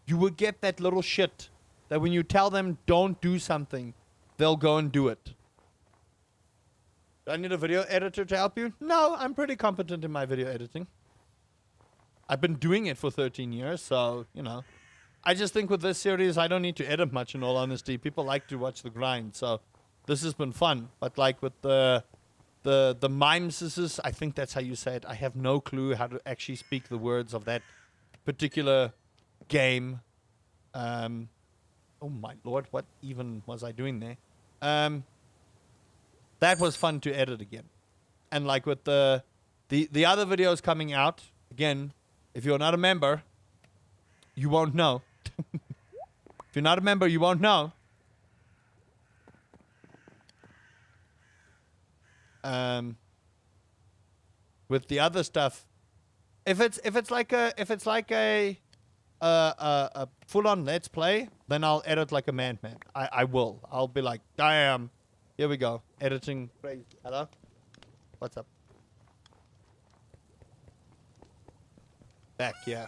you will get that little shit that when you tell them don't do something, they'll go and do it. Do I need a video editor to help you? No, I'm pretty competent in my video editing. I've been doing it for 13 years, so, you know. I just think with this series, I don't need to edit much, in all honesty. People like to watch the grind, so this has been fun. But, like, with the mimeses, I think that's how you say it. I have no clue how to actually speak the words of that particular game. Oh, my lord, what even was I doing there? That was fun to edit again. And like with the other videos coming out, again, if you're not a member, you won't know. If you're not a member, you won't know. With the other stuff, if it's like a full on let's play, then I'll edit like a madman. I will. I'll be like, damn. Here we go. Editing crazy. Hello? What's up? Back, yeah.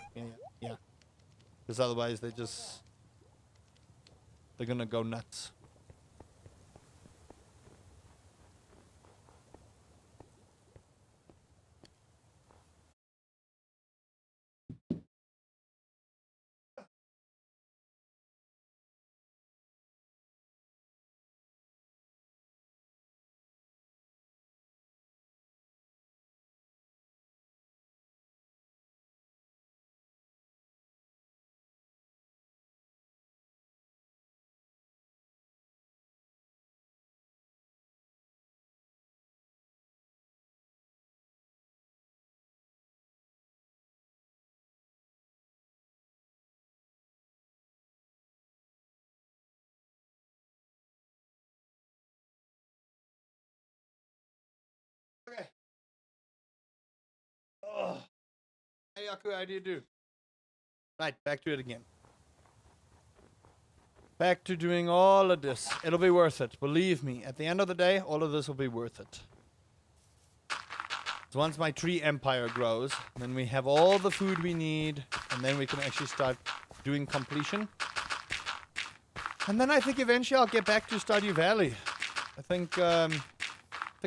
Because otherwise they're gonna go nuts. Okay. Oh. Hey, Yaku, how do you do? Right, back to it again. Back to doing all of this. It'll be worth it. Believe me. At the end of the day, all of this will be worth it. So once my tree empire grows, then we have all the food we need, and then we can actually start doing completion. And then I think eventually I'll get back to Stardew Valley. I think a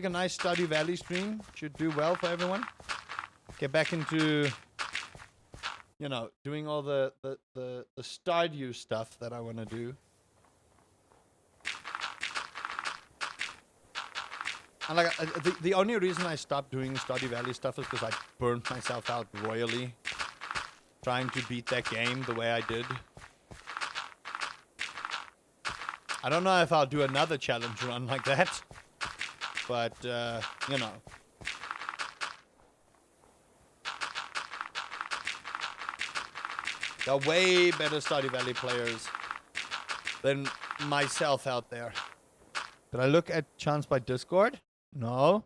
nice Stardew Valley stream should do well for everyone. Get back into, you know, doing all the Stardew stuff that I want to do. And like the only reason I stopped doing Stardew Valley stuff is because I burnt myself out royally trying to beat that game the way I did. I don't know if I'll do another challenge run like that, but you know. There are way better Stardew Valley players than myself out there. Did I look at Chance by Discord? No.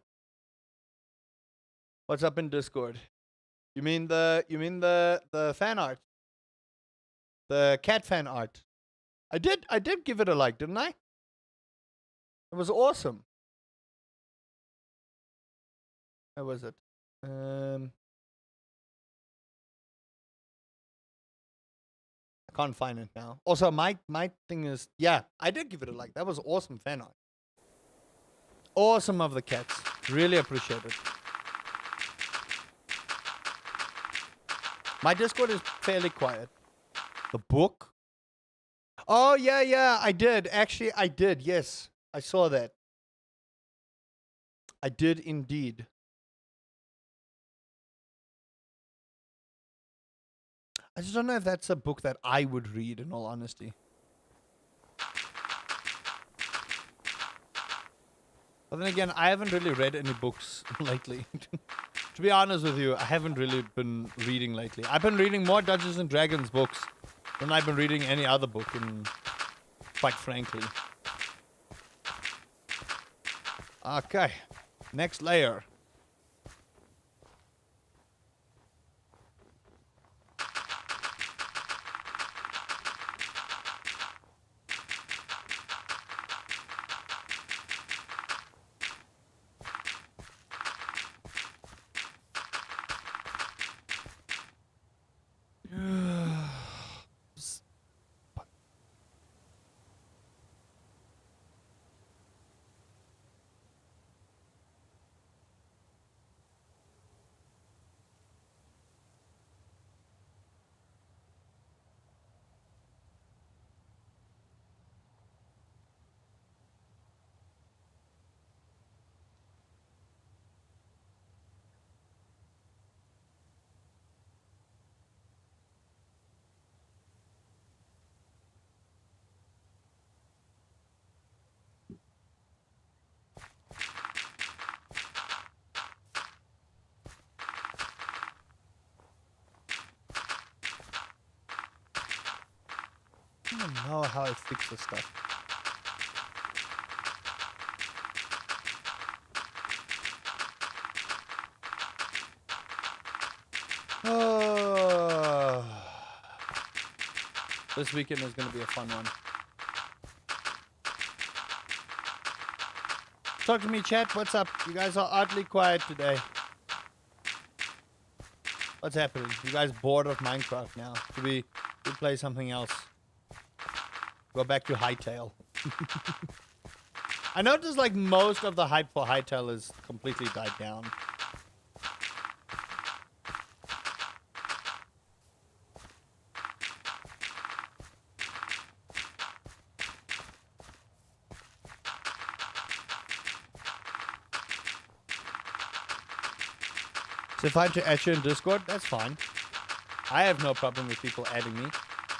What's up in Discord? You mean the fan art? The cat fan art? I did give it a like, didn't I? It was awesome. Where was it? I can't find it now. Also, my thing is, yeah, I did give it a like. That was awesome fan art. Awesome of the cats. Really appreciate it. My Discord is fairly quiet. The book? Oh, yeah, I did. Actually, I did. Yes, I saw that. I did indeed. I just don't know if that's a book that I would read, in all honesty. But then again, I haven't really read any books lately. To be honest with you, I haven't really been reading lately. I've been reading more Dungeons and Dragons books than I've been reading any other book, quite frankly. Okay, next layer. I don't know how I fix this stuff. Oh. This weekend is going to be a fun one. Talk to me, chat. What's up? You guys are oddly quiet today. What's happening? You guys bored of Minecraft now? Should we play something else? Go back to Hytale. I noticed like most of the hype for Hytale is completely died down. So if I have to add you in Discord, that's fine. I have no problem with people adding me.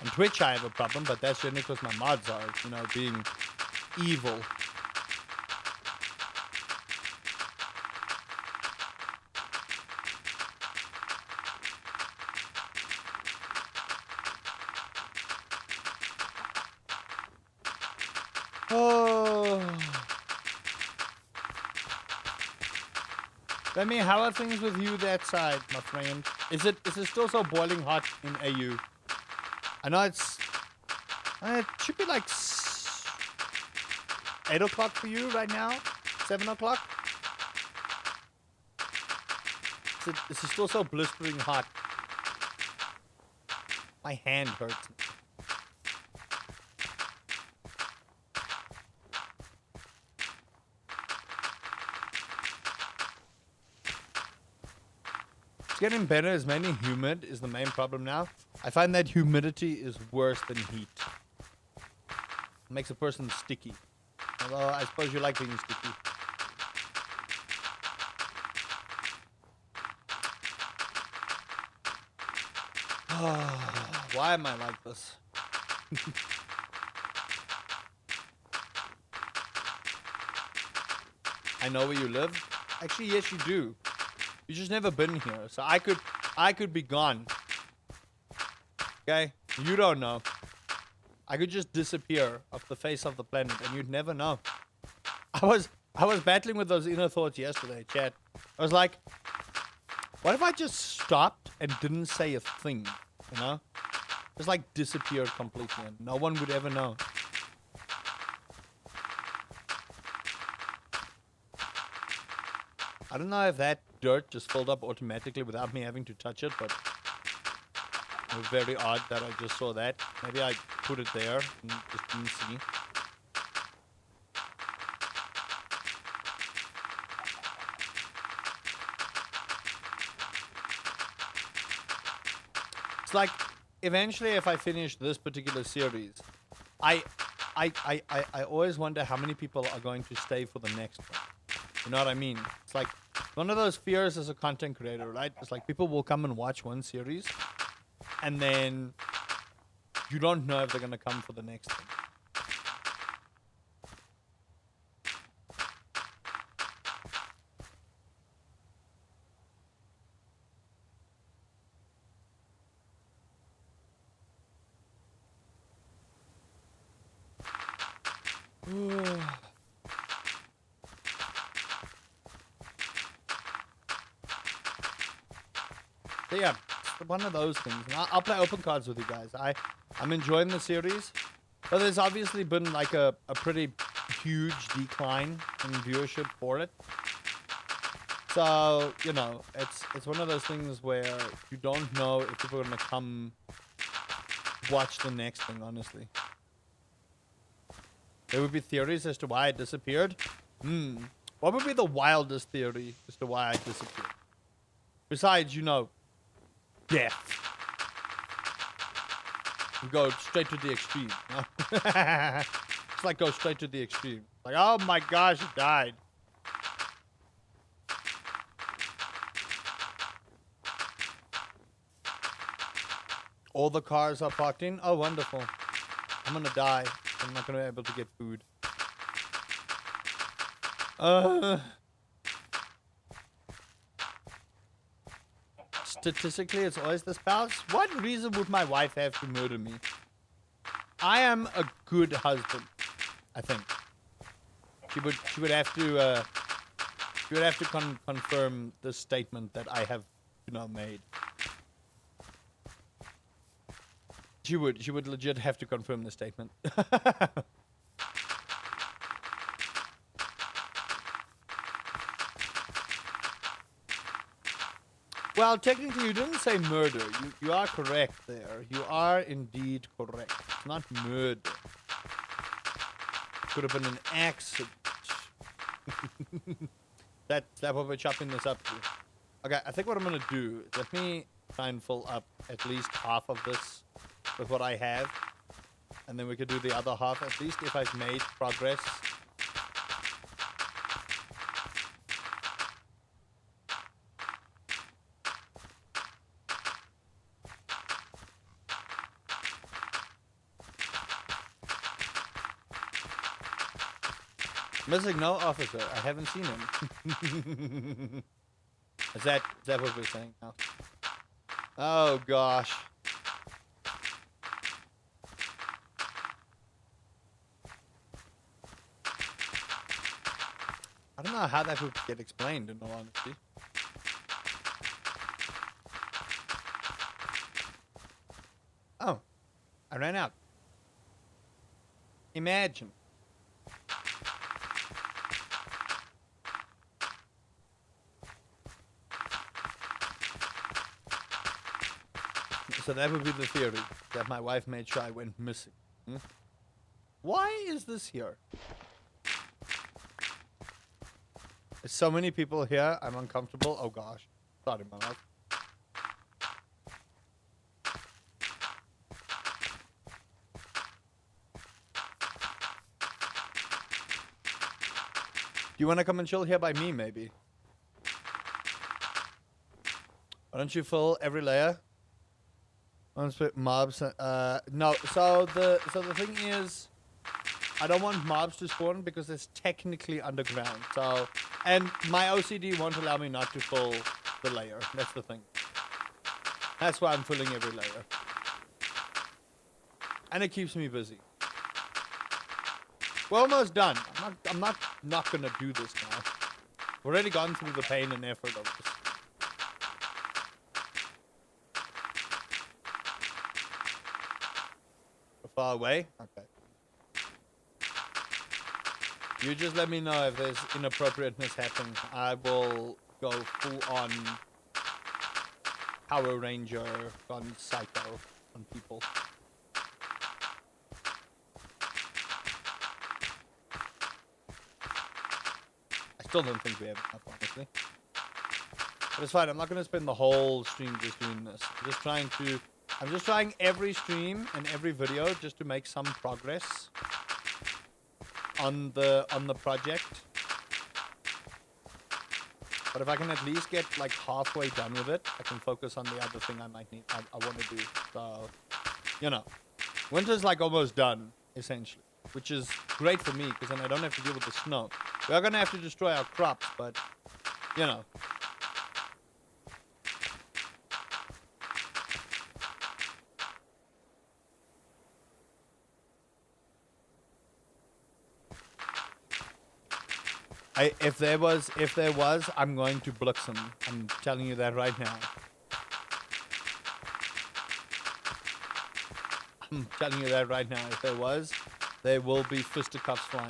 On Twitch I have a problem, but that's generally because my mods are, you know, being evil. Oh. Remy, how are things with you that side, my friend? Is it still so boiling hot in AU? I know it should be like 8 o'clock for you right now? 7 o'clock? Is it still so blistering hot? My hand hurts. It's getting better. It's mainly humid is the main problem now. I find that humidity is worse than heat. It makes a person sticky. Although I suppose you like being sticky. Why am I like this? I know where you live. Actually, yes, you do. You just never been here, so I could be gone. Okay, you don't know. I could just disappear off the face of the planet, and you'd never know. I was battling with those inner thoughts yesterday, chat. I was like, what if I just stopped and didn't say a thing? You know, just like disappeared completely, and no one would ever know. I don't know if that dirt just filled up automatically without me having to touch it, but it was very odd that I just saw that. Maybe I put it there and just didn't see. It's like, eventually if I finish this particular series, I always wonder how many people are going to stay for the next one. You know what I mean? It's like one of those fears as a content creator, right? It's like people will come and watch one series, and then you don't know if they're gonna come for the next one. So yeah, it's one of those things. And I'll play open cards with you guys. I'm enjoying the series, but there's obviously been like a pretty huge decline in viewership for it. So, you know, it's one of those things where you don't know if people are gonna come watch the next thing, honestly. There would be theories as to why it disappeared. What would be the wildest theory as to why I disappeared? Besides, you know, death. You go straight to the extreme. It's like go straight to the extreme. Like, oh my gosh, it died. All the cars are parked in. Oh, wonderful. I'm gonna die. I'm not gonna be able to get food. Statistically, it's always the spouse. What reason would my wife have to murder me? I am a good husband, I think. She would have to confirm the statement that I have, you know, made. She would legit have to confirm the statement. Well, technically, you didn't say murder. You are correct there. You are indeed correct. It's not murder. Could have been an accident. That's what we're chopping this up to. Okay, I think what I'm gonna do is let me try and fill up at least half of this with what I have, and then we could do the other half, at least if I've made progress. Missing no officer. I haven't seen him. Is that what we're saying now? Oh gosh. I don't know how that would get explained, in all honesty. I ran out. Imagine. So that would be the theory, that my wife made sure I went missing. Hmm? Why is this here? There's so many people here, I'm uncomfortable. Oh gosh. Sorry, my love. Do you want to come and chill here by me, maybe? Why don't you fill every layer? Once with mobs. No. So the thing is, I don't want mobs to spawn because it's technically underground. So, and my OCD won't allow me not to fill the layer. That's the thing. That's why I'm filling every layer, and it keeps me busy. We're almost done. I'm not gonna do this now. We've already gone through the pain and effort of this. Far away? Okay. You just let me know if there's inappropriateness happening. I will go full on Power Ranger, gone psycho on people. I still don't think we have enough, honestly. But it's fine. I'm not going to spend the whole stream just doing this. I'm just trying every stream and every video just to make some progress on the project. But if I can at least get like halfway done with it, I can focus on the other thing I might need. I want to do. So, you know, winter's like almost done essentially, which is great for me because then I don't have to deal with the snow. We are gonna have to destroy our crops, but you know. If there was, I'm going to Bluxem. I'm telling you that right now. I'm telling you that right now. If there was, there will be fisticuffs flying.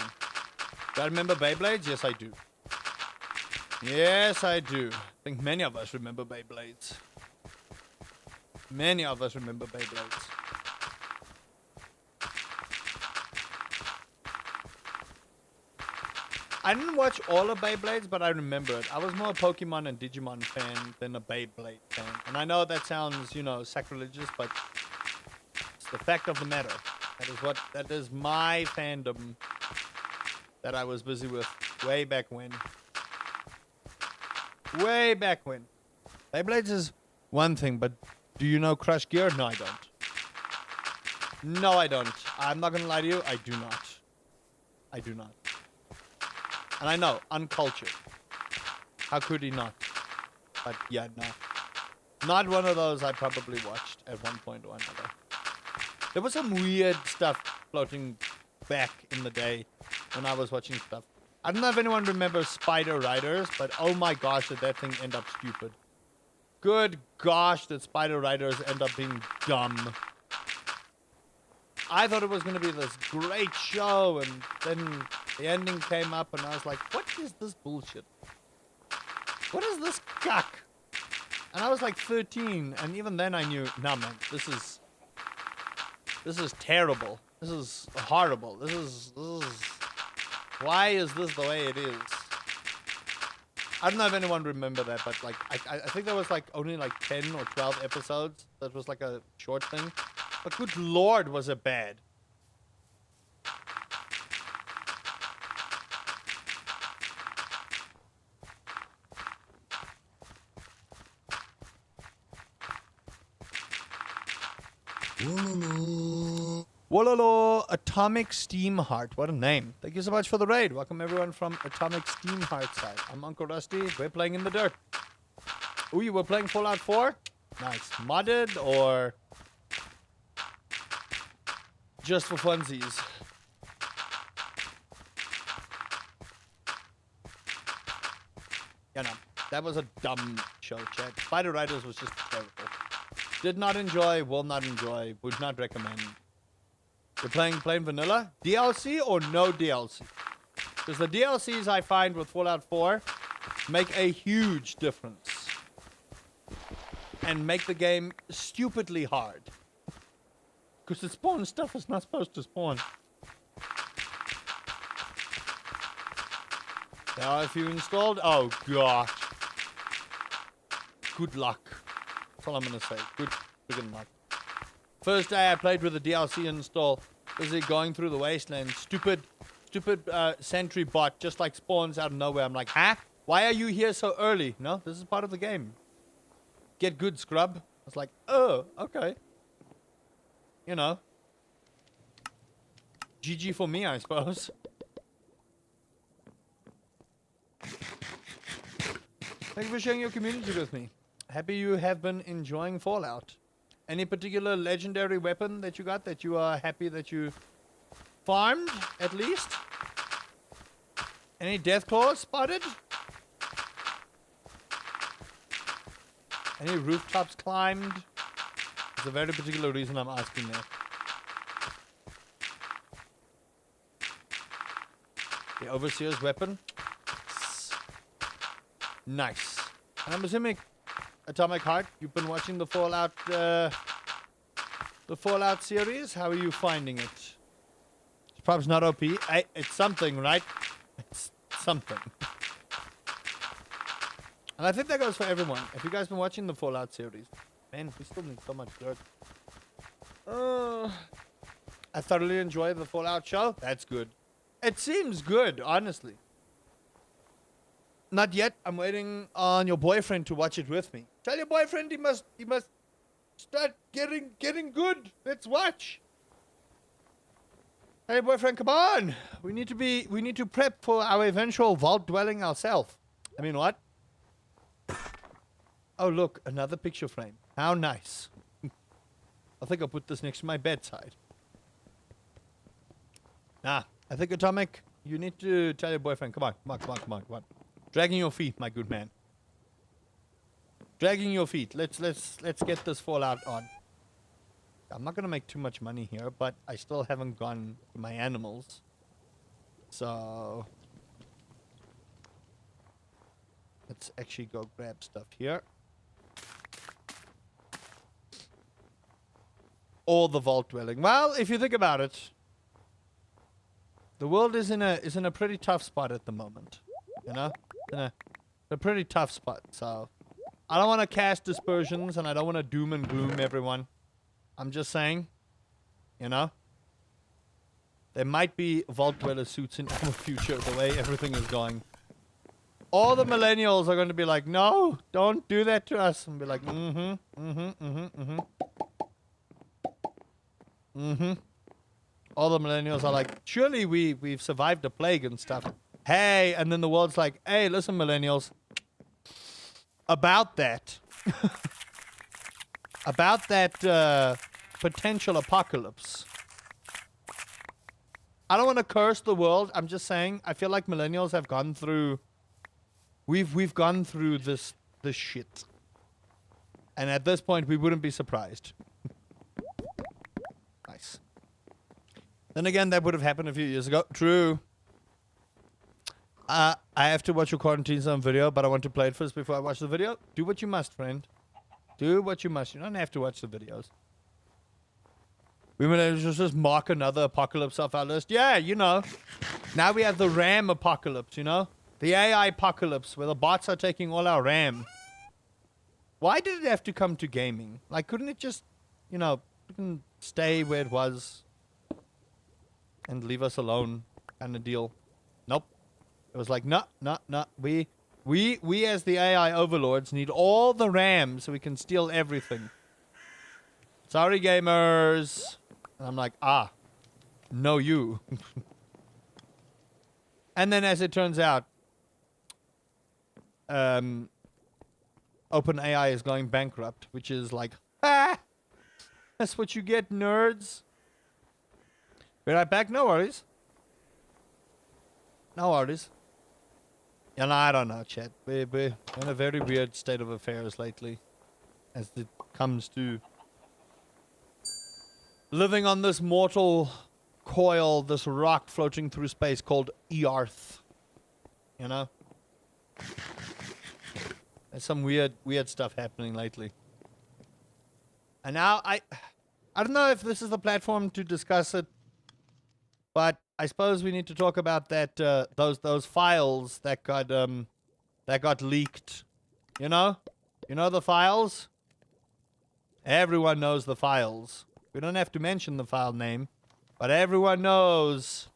Do I remember Beyblades? Yes, I do. Yes, I do. I think many of us remember Beyblades. Many of us remember Beyblades. I didn't watch all of Beyblades, but I remember it. I was more a Pokemon and Digimon fan than a Beyblade fan. And I know that sounds, you know, sacrilegious, but it's the fact of the matter. That is my fandom that I was busy with way back when. Way back when. Beyblades is one thing, but do you know Crush Gear? No, I don't. No, I don't. I'm not gonna lie to you, I do not. I do not. And I know, uncultured. How could he not? But yeah, no. Not one of those I probably watched at one point or another. There was some weird stuff floating back in the day when I was watching stuff. I don't know if anyone remembers Spider Riders, but oh my gosh, did that thing end up stupid. Good gosh, did Spider Riders end up being dumb. I thought it was going to be this great show, and then the ending came up, and I was like, what is this bullshit? What is this cuck? And I was like 13, and even then I knew, nah man, this is terrible. This is horrible. This is, why is this the way it is? I don't know if anyone remember that, but like, I think there was like only like 10 or 12 episodes. That was like a short thing. But good lord, was it bad. Wololo Atomic Steam Heart. What a name. Thank you so much for the raid. Welcome everyone from Atomic Steam Heart side. I'm Uncle Rusty. We're playing in the dirt. Ooh, you were playing Fallout 4? Nice. Modded or just for funsies? You know, that was a dumb show, chat. Spider Riders was just terrible. Did not enjoy, will not enjoy, would not recommend. You're playing plain vanilla? DLC or no DLC? Because the DLCs I find with Fallout 4 make a huge difference. And make the game stupidly hard. Because it spawns stuff it's not supposed to spawn. Now if you installed... Oh, gosh. Good luck. That's all I'm going to say. Good friggin' luck. First day I played with the DLC install. Busy going through the wasteland. Stupid sentry bot just like spawns out of nowhere. I'm like, huh? Why are you here so early? No, this is part of the game. Get good, scrub. I was like, oh, okay. You know. GG for me, I suppose. Thank you for sharing your community with me. Happy you have been enjoying Fallout. Any particular legendary weapon that you got that you are happy that you farmed, at least? Any Deathclaws spotted? Any rooftops climbed? There's a very particular reason I'm asking that. The Overseer's weapon. Nice. And I'm assuming, Atomic Heart, you've been watching the Fallout series. How are you finding it? It's probably not OP. It's something, right? It's something. And I think that goes for everyone. Have you guys been watching the Fallout series? Man, we still need so much dirt. I thoroughly enjoy the Fallout show. That's good. It seems good, honestly. Not yet. I'm waiting on your boyfriend to watch it with me. Tell your boyfriend he must start getting good. Let's watch. Hey boyfriend, come on. We need to prep for our eventual vault dwelling ourselves. I mean what? Oh look, another picture frame. How nice. I think I'll put this next to my bedside. Nah, I think Atomic, you need to tell your boyfriend. Come on. Dragging your feet, my good man. Dragging your feet. Let's get this Fallout on. I'm not gonna make too much money here, but I still haven't gone to my animals. So let's actually go grab stuff here. Or the vault dwelling. Well, if you think about it, the world is in a pretty tough spot at the moment. You know? In a pretty tough spot. So I don't want to cast dispersions and I don't want to doom and gloom everyone. I'm just saying, you know, there might be vault dweller suits in our future the way everything is going. All the millennials are going to be like, no, don't do that to us. And be like, All the millennials are like, surely we've survived a plague and stuff. Hey, and then the world's like, hey, listen, millennials. About that. About that potential apocalypse. I don't want to curse the world. I'm just saying, I feel like millennials have gone through... We've gone through this shit. And at this point, we wouldn't be surprised. Nice. Then again, that would have happened a few years ago. True. I have to watch your Quarantine Zone video, but I want to play it first before I watch the video. Do what you must, friend. Do what you must. You don't have to watch the videos. We will just mark another apocalypse off our list. Yeah, you know. Now we have the RAM apocalypse, you know? The AI apocalypse, where the bots are taking all our RAM. Why did it have to come to gaming? Like, couldn't it just, you know, stay where it was and leave us alone kind of deal? Nope. It was like, no. We as the AI overlords need all the RAM so we can steal everything. Sorry, gamers. And I'm like, no you. And then as it turns out, OpenAI is going bankrupt, which is like, that's what you get, nerds. Be right back, no worries. No worries. Yeah, no, I don't know, chat. We're in a very weird state of affairs lately as it comes to living on this mortal coil, this rock floating through space called Earth. You know? There's some weird stuff happening lately. And now I don't know if this is the platform to discuss it, but I suppose we need to talk about that those files that got leaked. You know the files? Everyone knows the files. We don't have to mention the file name, but everyone knows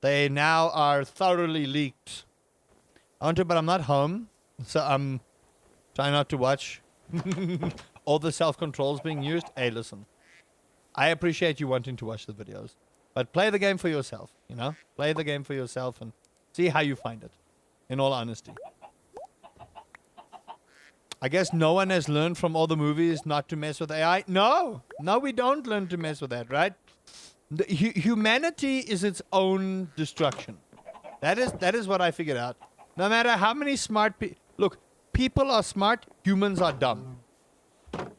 they now are thoroughly leaked. I want to, but I'm not home, so I'm trying not to watch all the self-controls being used. Hey, listen. I appreciate you wanting to watch the videos, but play the game for yourself, you know? Play the game for yourself and see how you find it, in all honesty. I guess no one has learned from all the movies not to mess with AI. No, we don't learn to mess with that, right? Humanity is its own destruction. That is what I figured out. No matter how many smart people... Look, people are smart, humans are dumb.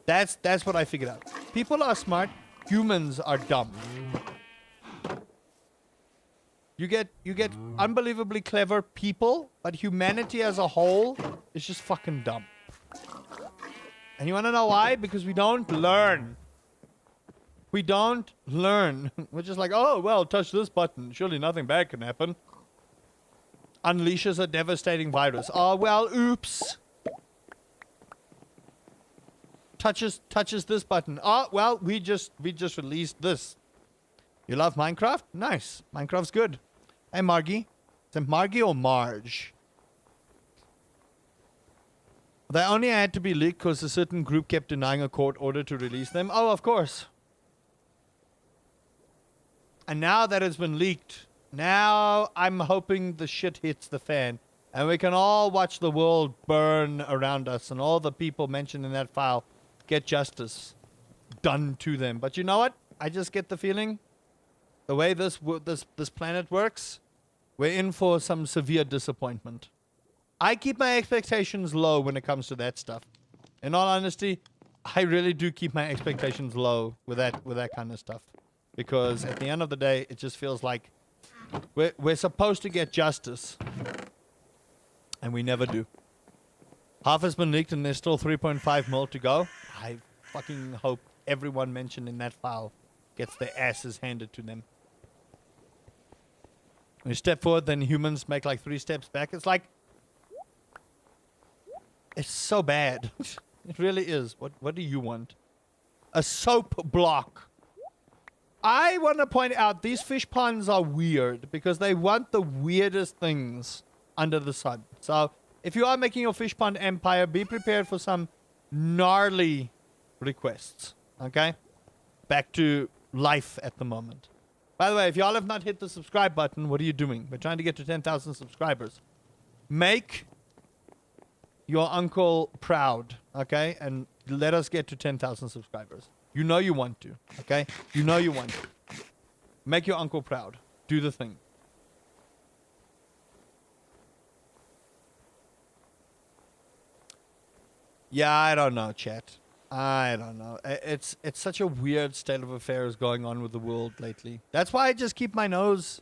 That's what I figured out. People are smart, humans are dumb. You get unbelievably clever people, but humanity as a whole is just fucking dumb. And you want to know why? Because we don't learn. We don't learn. We're just like, oh, well, touch this button. Surely nothing bad can happen. Unleashes a devastating virus. Oh, well, oops. Touches this button. Oh, well, we just released this. You love Minecraft? Nice. Minecraft's good. Hey, Margie. Is it Margie or Marge? They only had to be leaked because a certain group kept denying a court order to release them. Oh, of course. And now that it's been leaked, now I'm hoping the shit hits the fan. And we can all watch the world burn around us and all the people mentioned in that file get justice done to them. But you know what? I just get the feeling, the way this planet works, we're in for some severe disappointment. I keep my expectations low when it comes to that stuff. In all honesty, I really do keep my expectations low with that kind of stuff. Because at the end of the day, it just feels like we're supposed to get justice. And we never do. Half has been leaked and there's still 3.5 mil to go. I fucking hope everyone mentioned in that file gets their asses handed to them. When you step forward, then humans make like 3 steps back. It's like... It's so bad. It really is. What do you want? A soap block. I want to point out these fish ponds are weird because they want the weirdest things under the sun. So if you are making your fish pond empire, be prepared for some gnarly requests. Okay? Back to life at the moment. By the way, if y'all have not hit the subscribe button, what are you doing? We're trying to get to 10,000 subscribers. Make your uncle proud, okay? And let us get to 10,000 subscribers. You know you want to, okay? You know you want to. Make your uncle proud. Do the thing. Yeah, I don't know, chat. I don't know. It's such a weird state of affairs going on with the world lately. That's why I just keep my nose,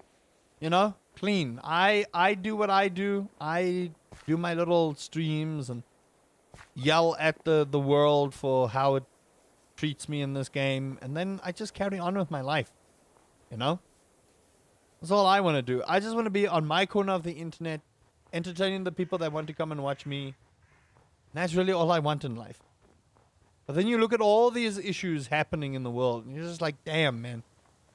you know, clean. I do what I do. I do my little streams and yell at the world for how it treats me in this game. And then I just carry on with my life, you know? That's all I want to do. I just want to be on my corner of the internet, entertaining the people that want to come and watch me. And that's really all I want in life. But then you look at all these issues happening in the world, and you're just like, damn, man.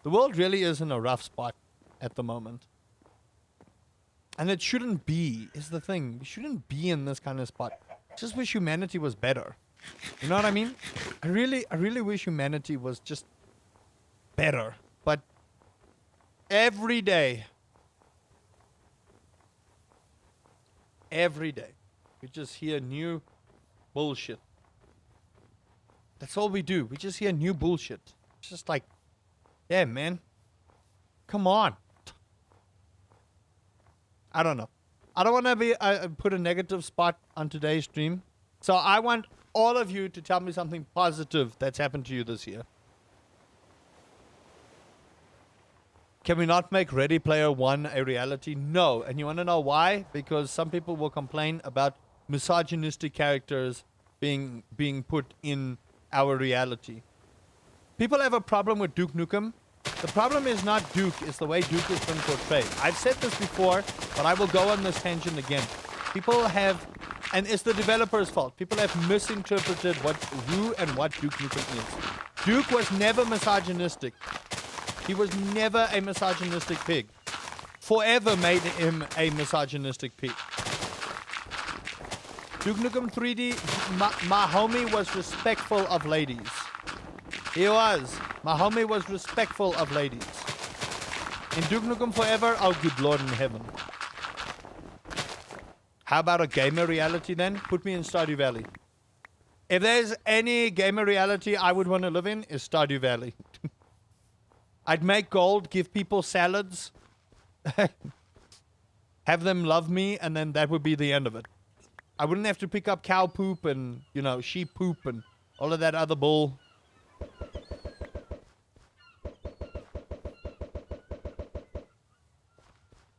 The world really is in a rough spot at the moment. And it shouldn't be, is the thing. We shouldn't be in this kind of spot. I just wish humanity was better. You know what I mean? I really wish humanity was just better. But every day, we just hear new bullshit. That's all we do. We just hear new bullshit. It's just like, yeah, man. Come on. I don't know. I don't want to be put a negative spot on today's stream. So I want all of you to tell me something positive that's happened to you this year. Can we not make Ready Player One a reality? No. And you want to know why? Because some people will complain about misogynistic characters being put in our reality. People have a problem with Duke Nukem. The problem is not Duke, it's the way Duke has been portrayed. I've said this before, but I will go on this tangent again. People have, and it's the developer's fault, people have misinterpreted who and what Duke Nukem is. Duke was never misogynistic. He was never a misogynistic pig. Forever made him a misogynistic pig. Duke Nukem 3D, my homie was respectful of ladies. He was. My homie was respectful of ladies. In Duke Nukem Forever, oh good Lord in heaven. How about a gamer reality then? Put me in Stardew Valley. If there's any gamer reality I would want to live in, is Stardew Valley. I'd make gold, give people salads, have them love me, and then that would be the end of it. I wouldn't have to pick up cow poop and, you know, sheep poop and all of that other bull.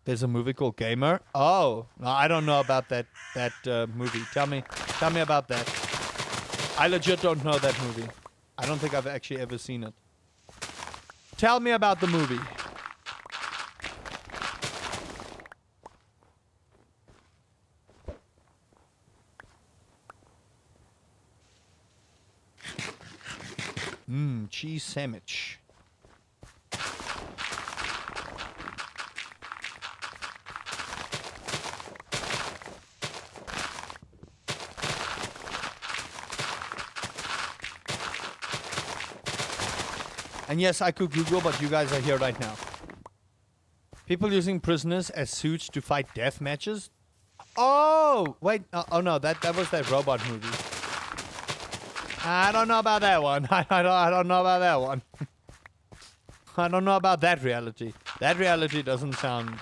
There's a movie called Gamer. Oh, no, I don't know about that movie. Tell me about that. I legit don't know that movie. I don't think I've actually ever seen it. Tell me about the movie. Cheese sandwich. And yes, I could Google, but you guys are here right now. People using prisoners as suits to fight death matches? Oh, wait. Oh no, that was that robot movie. I don't know about that one. I don't know about that one. I don't know about that reality. That reality doesn't sound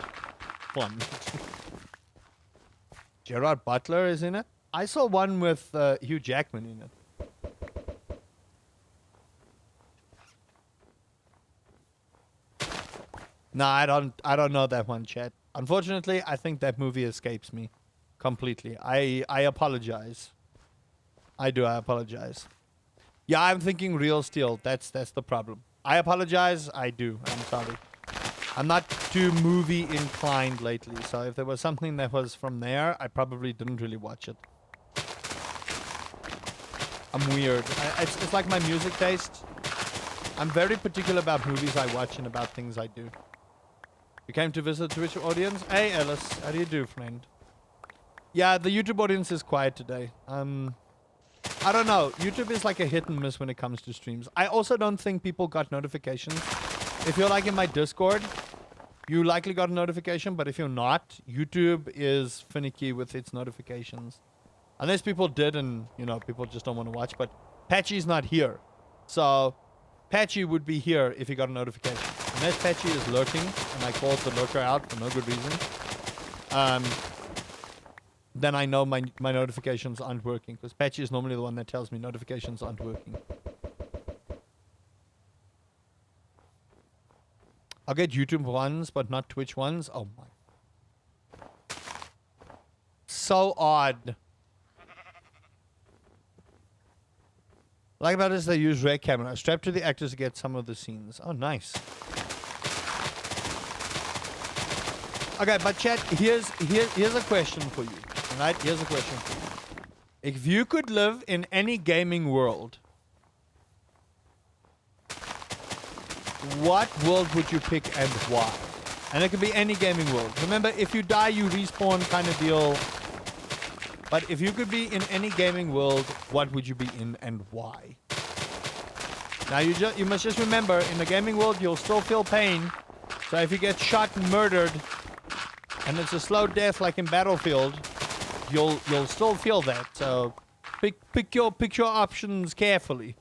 fun. Gerard Butler is in it? I saw one with Hugh Jackman in it. No, I don't know that one, chat. Unfortunately, I think that movie escapes me completely. I apologize. I apologize. Yeah, I'm thinking Real Steel. That's the problem. I apologize. I do. I'm sorry. I'm not too movie inclined lately, so if there was something that was from there, I probably didn't really watch it. I'm weird. It's like my music taste. I'm very particular about movies I watch and about things I do. You came to visit the Twitch audience? Hey, Ellis. How do you do, friend? Yeah, the YouTube audience is quiet today. I don't know. YouTube is like a hit and miss when it comes to streams. I also don't think people got notifications. If you're like in my Discord, you likely got a notification, but if you're not, YouTube is finicky with its notifications. Unless people did and, you know, people just don't want to watch, but Patchy's not here. So, Patchy would be here if he got a notification. Unless Patchy is lurking, and I called the lurker out for no good reason, then I know my notifications aren't working. Because Patchy is normally the one that tells me notifications aren't working. I'll get YouTube ones, but not Twitch ones. Oh my. So odd. Like about this, they use red camera strapped to the actors to get some of the scenes. Oh, nice. Okay, but chat, here's a question for you. Alright, here's a question for you. If you could live in any gaming world, what world would you pick and why? And it could be any gaming world. Remember, if you die, you respawn kind of deal. But if you could be in any gaming world, what would you be in and why? Now you must just remember, in the gaming world, you'll still feel pain. So if you get shot and murdered, and it's a slow death like in Battlefield, you'll still feel that. So pick your options carefully.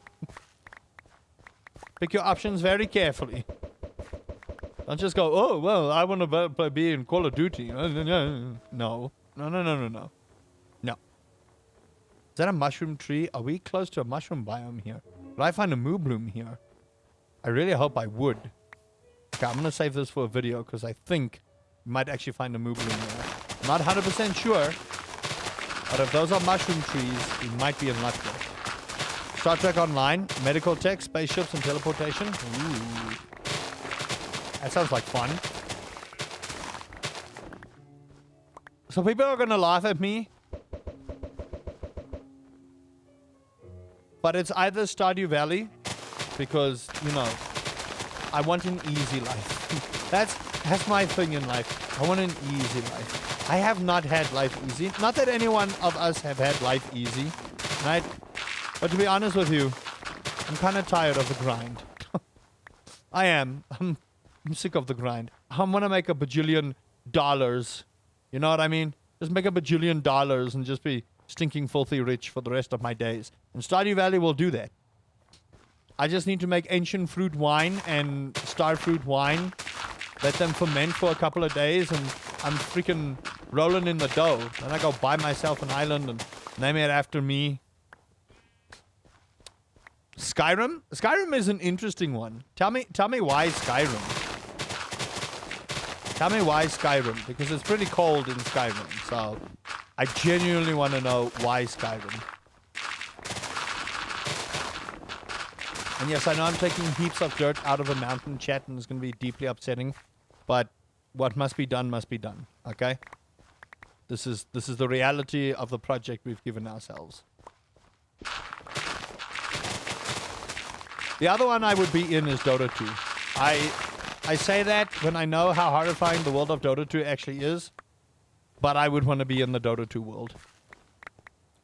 Pick your options very carefully. Don't just go, oh well, I want to be in Call of Duty. No. No. Is that a mushroom tree? Are we close to a mushroom biome here? Would I find a moo bloom here? I really hope I would. Okay, I'm gonna save this for a video because I think you might actually find a Moogle in there. I'm not 100% sure, but if those are mushroom trees, we might be in luck there. Star Trek Online, medical tech, spaceships, and teleportation. Ooh. That sounds like fun. So people are gonna laugh at me, but it's either Stardew Valley, because, you know, I want an easy life. That's my thing in life. I want an easy life. I have not had life easy. Not that any one of us have had life easy, right? But to be honest with you, I'm kind of tired of the grind. I am. I'm sick of the grind. I want to make a bajillion dollars. You know what I mean? Just make a bajillion dollars and just be stinking filthy rich for the rest of my days. And Stardew Valley will do that. I just need to make ancient fruit wine and star fruit wine. Let them ferment for a couple of days and I'm freaking rolling in the dough. Then I go buy myself an island and name it after me. Skyrim? Skyrim is an interesting one. Tell me why Skyrim. Tell me why Skyrim, because it's pretty cold in Skyrim, so I genuinely want to know why Skyrim. And yes, I know I'm taking heaps of dirt out of a mountain, chat, and it's going to be deeply upsetting, but what must be done, okay? This is the reality of the project we've given ourselves. The other one I would be in is Dota 2. I say that when I know how horrifying the world of Dota 2 actually is, but I would want to be in the Dota 2 world.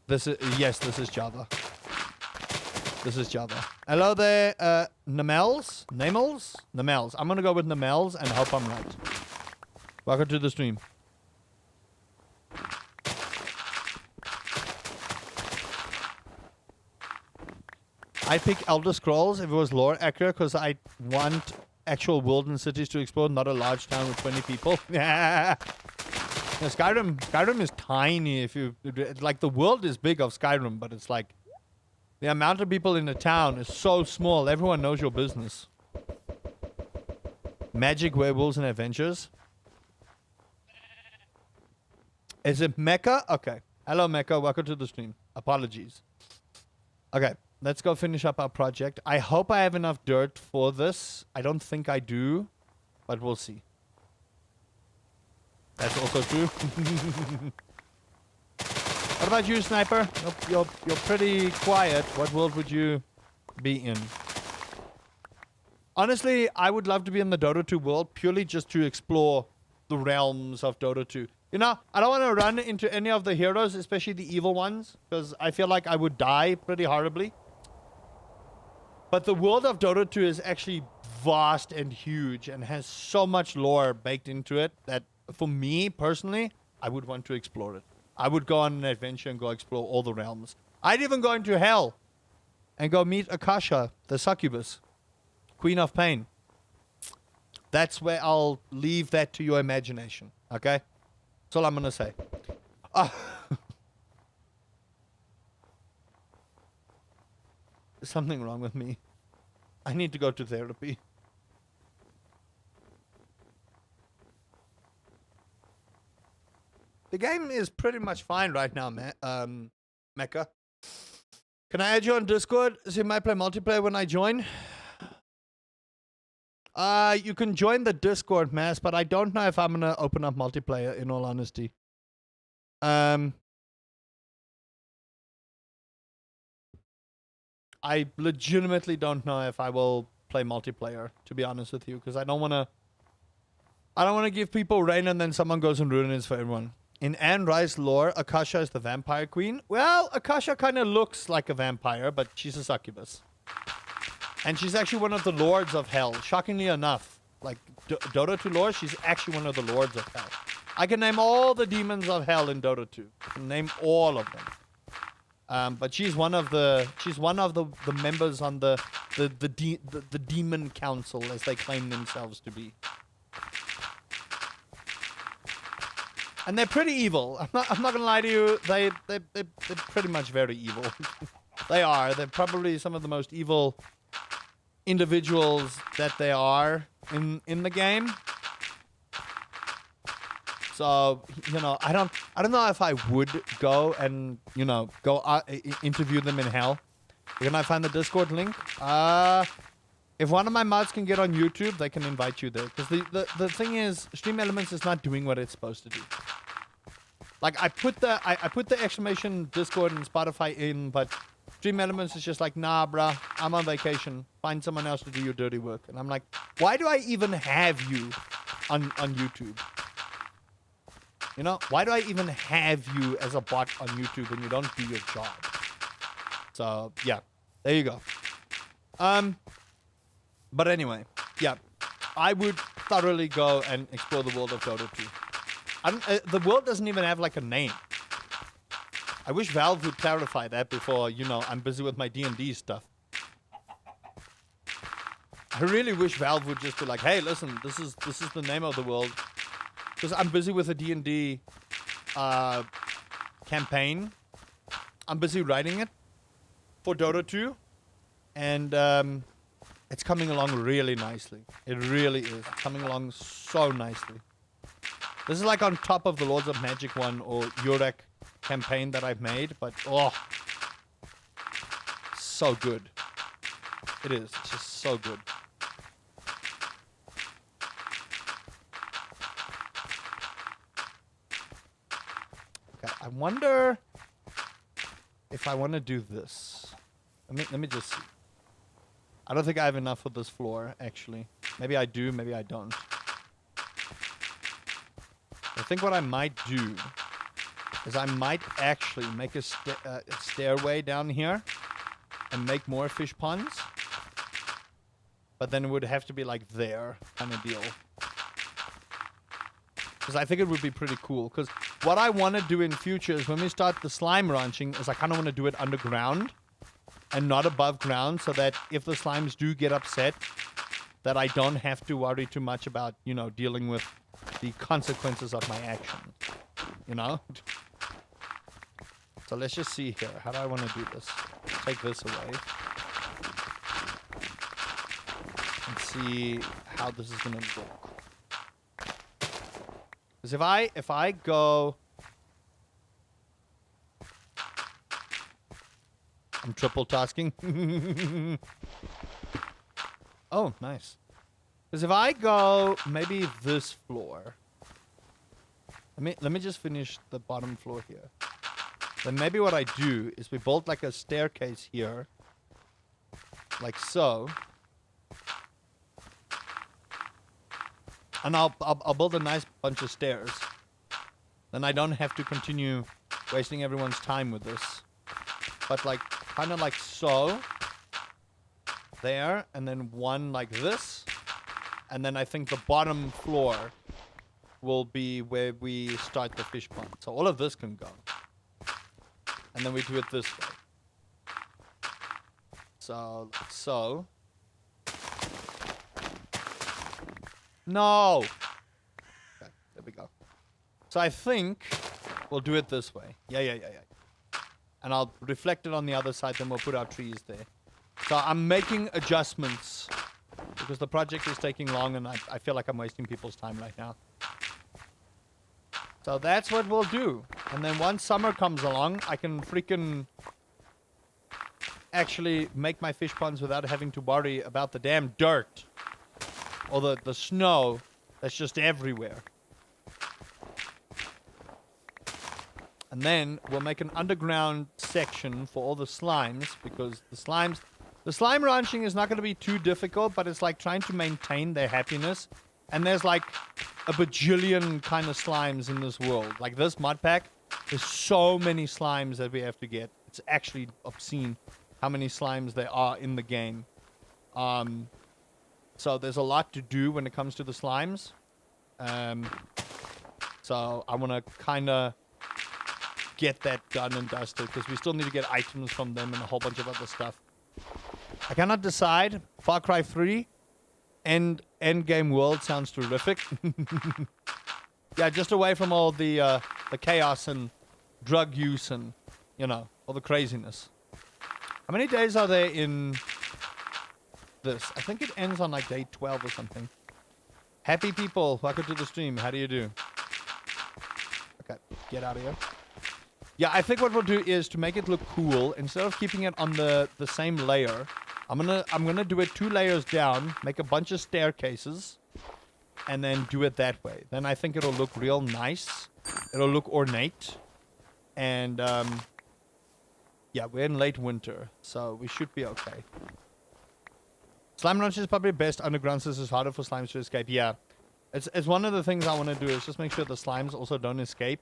This is Java. This is Java. Hello there, Namels? Namels. I'm gonna go with Namels and hope I'm right. Welcome to the stream. I'd pick Elder Scrolls if it was lore accurate, because I want actual world and cities to explode, not a large town with 20 people. Yeah. Skyrim is tiny. If you like, the world is big of Skyrim, but it's like the amount of people in the town is so small. Everyone knows your business. Magic, werewolves, and adventures. Is it Mecca? Okay. Hello, Mecca. Welcome to the stream. Apologies. Okay. Let's go finish up our project. I hope I have enough dirt for this. I don't think I do, but we'll see. That's also true. What about you, Sniper? You're pretty quiet. What world would you be in? Honestly, I would love to be in the Dota 2 world purely just to explore the realms of Dota 2. You know, I don't want to run into any of the heroes, especially the evil ones, because I feel like I would die pretty horribly. But the world of Dota 2 is actually vast and huge and has so much lore baked into it that for me personally, I would want to explore it. I would go on an adventure and go explore all the realms. I'd even go into hell and go meet Akasha, the succubus, Queen of Pain. That's where I'll leave that to your imagination, okay? That's all I'm going to say. There's something wrong with me. I need to go to therapy. The game is pretty much fine right now, Mecca. Can I add you on Discord so you might play multiplayer when I join? You can join the Discord, Mass, but I don't know if I'm gonna open up multiplayer, in all honesty. I legitimately don't know if I will play multiplayer, to be honest with you, because I don't want to give people rain and then someone goes and ruins it for everyone. In Anne Rice lore, Akasha is the vampire queen. Well, Akasha kind of looks like a vampire, but she's a succubus. And she's actually one of the lords of hell, shockingly enough. Like, Dota 2 lore, she's actually one of the lords of hell. I can name all the demons of hell in Dota 2. I can name all of them. But she's one of the members on the demon council, as they claim themselves to be. And they're pretty evil. I'm not gonna lie to you. They're pretty much very evil. They are. They're probably some of the most evil individuals that they are in the game. So, you know, I don't know if I would go and, you know, go interview them in hell. Can I find the Discord link? If one of my mods can get on YouTube, they can invite you there. Because the thing is, Stream Elements is not doing what it's supposed to do. Like, I put the exclamation Discord and Spotify in, but Stream Elements is just like, nah, bruh, I'm on vacation. Find someone else to do your dirty work. And I'm like, why do I even have you on YouTube? You know, why do I even have you as a bot on YouTube when you don't do your job? So, yeah, there you go. But anyway, yeah, I would thoroughly go and explore the world of Dota 2. The world doesn't even have like a name. I wish Valve would clarify that before, you know, I'm busy with my D&D stuff. I really wish Valve would just be like, hey, listen, this is the name of the world. Because I'm busy with a D&D campaign. I'm busy writing it for Dota 2. And it's coming along really nicely. It really is. Coming along so nicely. This is like on top of the Lords of Magic one or Yurek campaign that I've made. But, oh, so good. It is. It's just so good. Okay, I wonder if I want to do this. Let me just see. I don't think I have enough for this floor, actually. Maybe I do, maybe I don't. I think what I might do is I might actually make a stairway down here and make more fish ponds. But then it would have to be like there kind of deal. Because I think it would be pretty cool. Because what I want to do in future is when we start the slime ranching is I kind of want to do it underground and not above ground, so that if the slimes do get upset, that I don't have to worry too much about, you know, dealing with the consequences of my actions. You know? So let's just see here. How do I want to do this? Take this away. And see how this is going to look. Because if I go... I'm triple tasking. Oh, nice. Because if I go maybe this floor. Let me just finish the bottom floor here. Then maybe what I do is we build like a staircase here. Like so. And I'll build a nice bunch of stairs. Then I don't have to continue wasting everyone's time with this. But like, kind of like so. There. And then one like this. And then I think the bottom floor will be where we start the fish pond. So all of this can go. And then we do it this way. So, like so. No! Okay, there we go. So I think we'll do it this way. Yeah. And I'll reflect it on the other side, then we'll put our trees there. So I'm making adjustments because the project is taking long and I feel like I'm wasting people's time right now. So that's what we'll do. And then once summer comes along, I can freaking actually make my fish ponds without having to worry about the damn dirt. Or the snow that's just everywhere. And then we'll make an underground section for all the slimes, because the slime ranching is not going to be too difficult, but it's like trying to maintain their happiness. And there's like a bajillion kind of slimes in this world. Like this mod pack, there's so many slimes that we have to get. It's actually obscene how many slimes there are in the game. So there's a lot to do when it comes to the slimes. So I want to kind of get that done and dusted, because we still need to get items from them and a whole bunch of other stuff. I cannot decide. Far Cry 3 end game world sounds terrific. Yeah, just away from all the chaos and drug use and, you know, all the craziness. How many days are there in this. I think it ends on like day 12 or something. Happy people, welcome to the stream. How do you do? Okay, get out of here. Yeah, I think what we'll do is to make it look cool, instead of keeping it on the same layer, I'm gonna do it 2 layers down, make a bunch of staircases, and then do it that way. Then I think it'll look real nice. It'll look ornate. And yeah, we're in late winter, so we should be okay. Slime Ranch is probably best underground since it's harder for slimes to escape. Yeah. It's one of the things I want to do is just make sure the slimes also don't escape.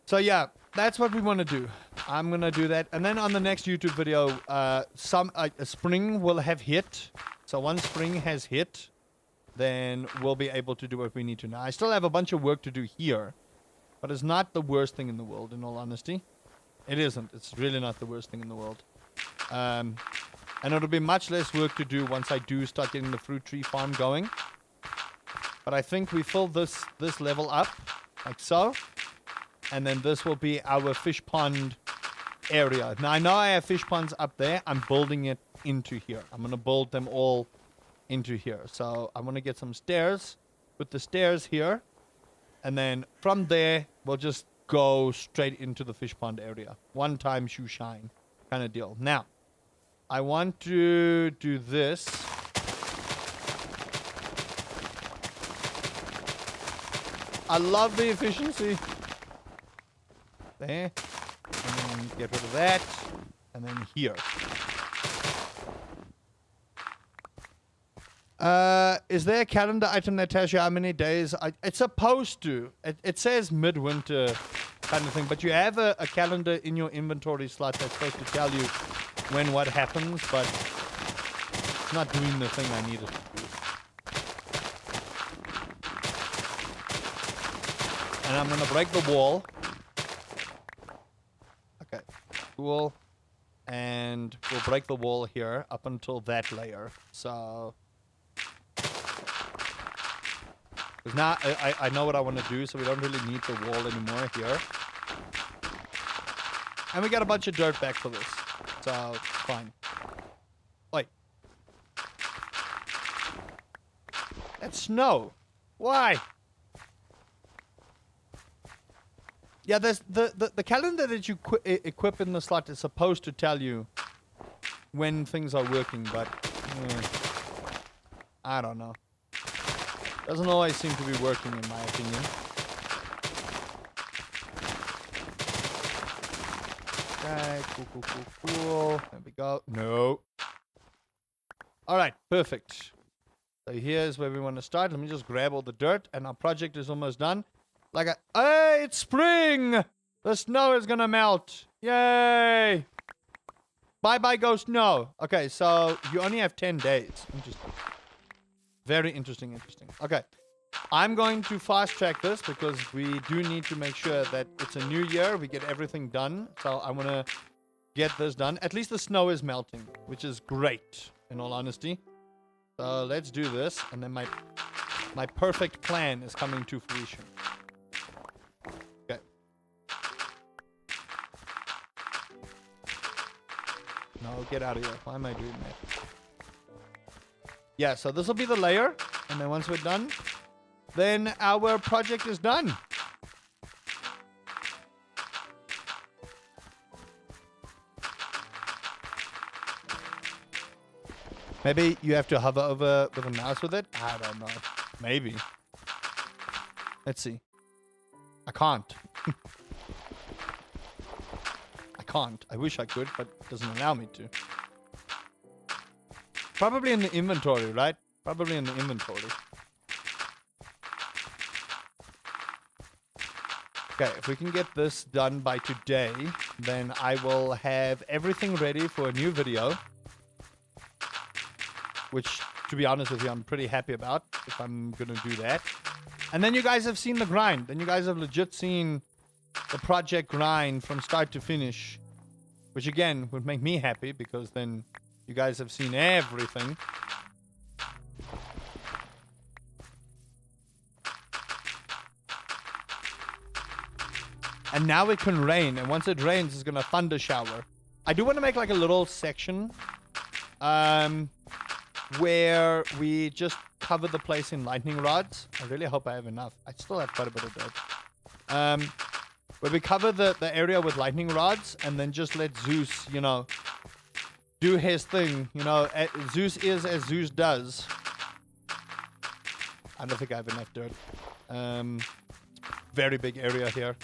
So yeah, that's what we want to do. I'm going to do that. And then on the next YouTube video, spring will have hit. So once spring has hit, then we'll be able to do what we need to now. I still have a bunch of work to do here, but it's not the worst thing in the world, in all honesty. It isn't. It's really not the worst thing in the world. And it'll be much less work to do once I do start getting the fruit tree farm going. But I think we fill this level up, like so. And then this will be our fish pond area. Now, I know I have fish ponds up there. I'm building it into here. I'm going to build them all into here. So I'm going to get some stairs. Put the stairs here. And then from there, we'll just go straight into the fish pond area. One time shoe shine kind of deal. Now, I want to do this. I love the efficiency. There. And then get rid of that. And then here. Is there a calendar item that tells you how many days? It's supposed to. It says midwinter kind of thing, but you have a calendar in your inventory slot that's supposed to tell you when what happens, but it's not doing the thing I need it to do. And I'm gonna break the wall. Okay, cool. And we'll break the wall here up until that layer. So, because now I know what I want to do, so we don't really need the wall anymore here. And we got a bunch of dirt back for this. So, it's fine. Wait. That's snow. Why? Yeah, there's the calendar that you equip in the slot is supposed to tell you when things are working, but I don't know. Doesn't always seem to be working, in my opinion. Okay, cool. There we go. No. Alright, perfect. So here's where we want to start. Let me just grab all the dirt, and our project is almost done. Hey, it's spring! The snow is gonna melt. Yay! Bye-bye, go snow. Okay, so you only have 10 days. Interesting. Very interesting. Okay. I'm going to fast track this because we do need to make sure that it's a new year. We get everything done. So I want to get this done. At least the snow is melting, which is great, in all honesty. So let's do this. And then my perfect plan is coming to fruition. Okay. No, get out of here. Why am I doing that? Yeah, so this will be the layer. And then once we're done, then our project is done. Maybe you have to hover over with a mouse with it? I don't know. Maybe. Let's see. I can't. I can't. I wish I could, but it doesn't allow me to. Probably in the inventory, right? Probably in the inventory. Okay, if we can get this done by today, then I will have everything ready for a new video. Which, to be honest with you, I'm pretty happy about if I'm gonna do that. And then you guys have seen the grind. Then you guys have legit seen the project grind from start to finish. Which again, would make me happy because then you guys have seen everything. And now it can rain. And once it rains, it's gonna thunder shower. I do want to make like a little section where we just cover the place in lightning rods. I really hope I have enough. I still have quite a bit of dirt. Where we cover the area with lightning rods and then just let Zeus, you know, do his thing. You know, Zeus is as Zeus does. I don't think I have enough dirt. Very big area here.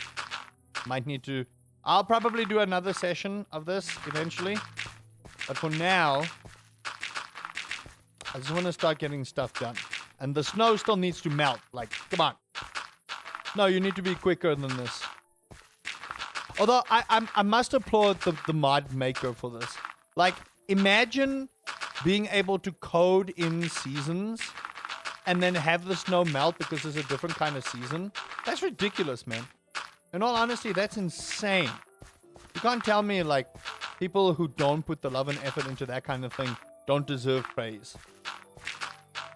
Might need to... I'll probably do another session of this eventually. But for now, I just want to start getting stuff done. And the snow still needs to melt. Like, come on. No, you need to be quicker than this. Although, I must applaud the mod maker for this. Like, imagine being able to code in seasons and then have the snow melt because there's a different kind of season. That's ridiculous, man. In all honesty, that's insane. You can't tell me, like, people who don't put the love and effort into that kind of thing don't deserve praise.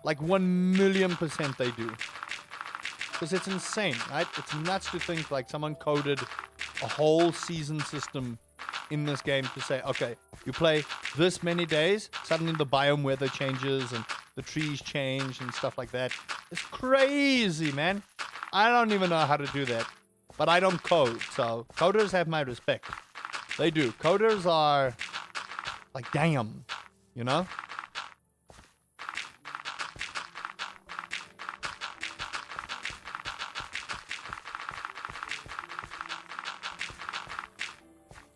Like, 1,000,000% they do. Because it's insane, right? It's nuts to think, like, someone coded a whole season system in this game to say, okay, you play this many days, suddenly the biome weather changes and the trees change and stuff like that. It's crazy, man. I don't even know how to do that. But I don't code, so coders have my respect. They do. Coders are like, damn, you know?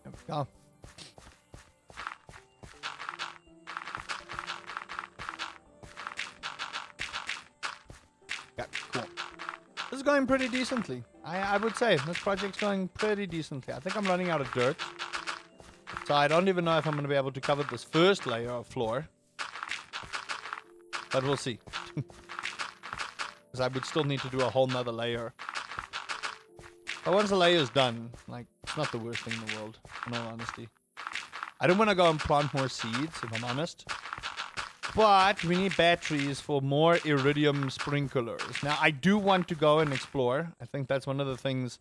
There we go. Yeah, cool. This is going pretty decently. I would say this project's going pretty decently. I think I'm running out of dirt. So I don't even know if I'm going to be able to cover this first layer of floor. But we'll see. Because I would still need to do a whole nother layer. But once the layer is done, like, it's not the worst thing in the world, in all honesty. I don't want to go and plant more seeds, if I'm honest. But we need batteries for more iridium sprinklers. Now, I do want to go and explore. I think that's one of the things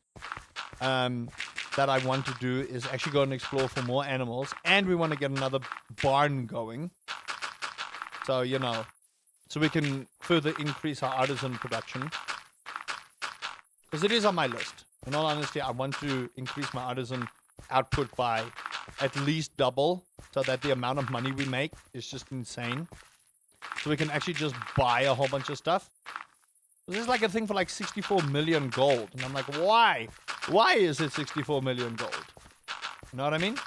that I want to do is actually go and explore for more animals. And we want to get another barn going. So, you know, so we can further increase our artisan production. Because it is on my list. In all honesty, I want to increase my artisan output by at least double, so that the amount of money we make is just insane. So we can actually just buy a whole bunch of stuff. This is like a thing for like 64 million gold. And I'm like, why? Why is it 64 million gold? You know what I mean?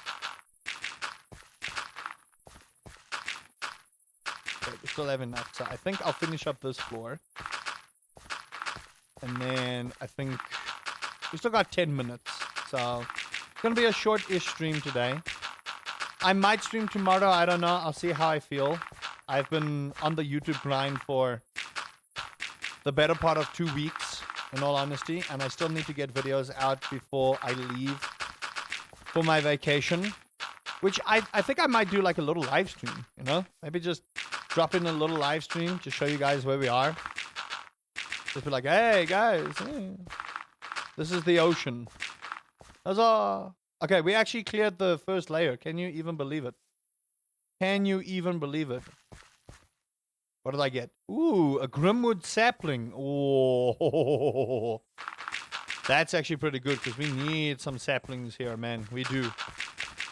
Okay, we still have enough. So I think I'll finish up this floor. And then I think we still got 10 minutes. So it's going to be a short-ish stream today. I might stream tomorrow. I don't know. I'll see how I feel. I've been on the YouTube grind for the better part of 2 weeks, in all honesty. And I still need to get videos out before I leave for my vacation. Which I think I might do like a little live stream, you know? Maybe just drop in a little live stream to show you guys where we are. Just be like, hey, guys. Hey. This is the ocean. Huzzah! Okay, we actually cleared the first layer. Can you even believe it? Can you even believe it? What did I get? Ooh, a Grimwood sapling. Oh, that's actually pretty good because we need some saplings here, man. We do.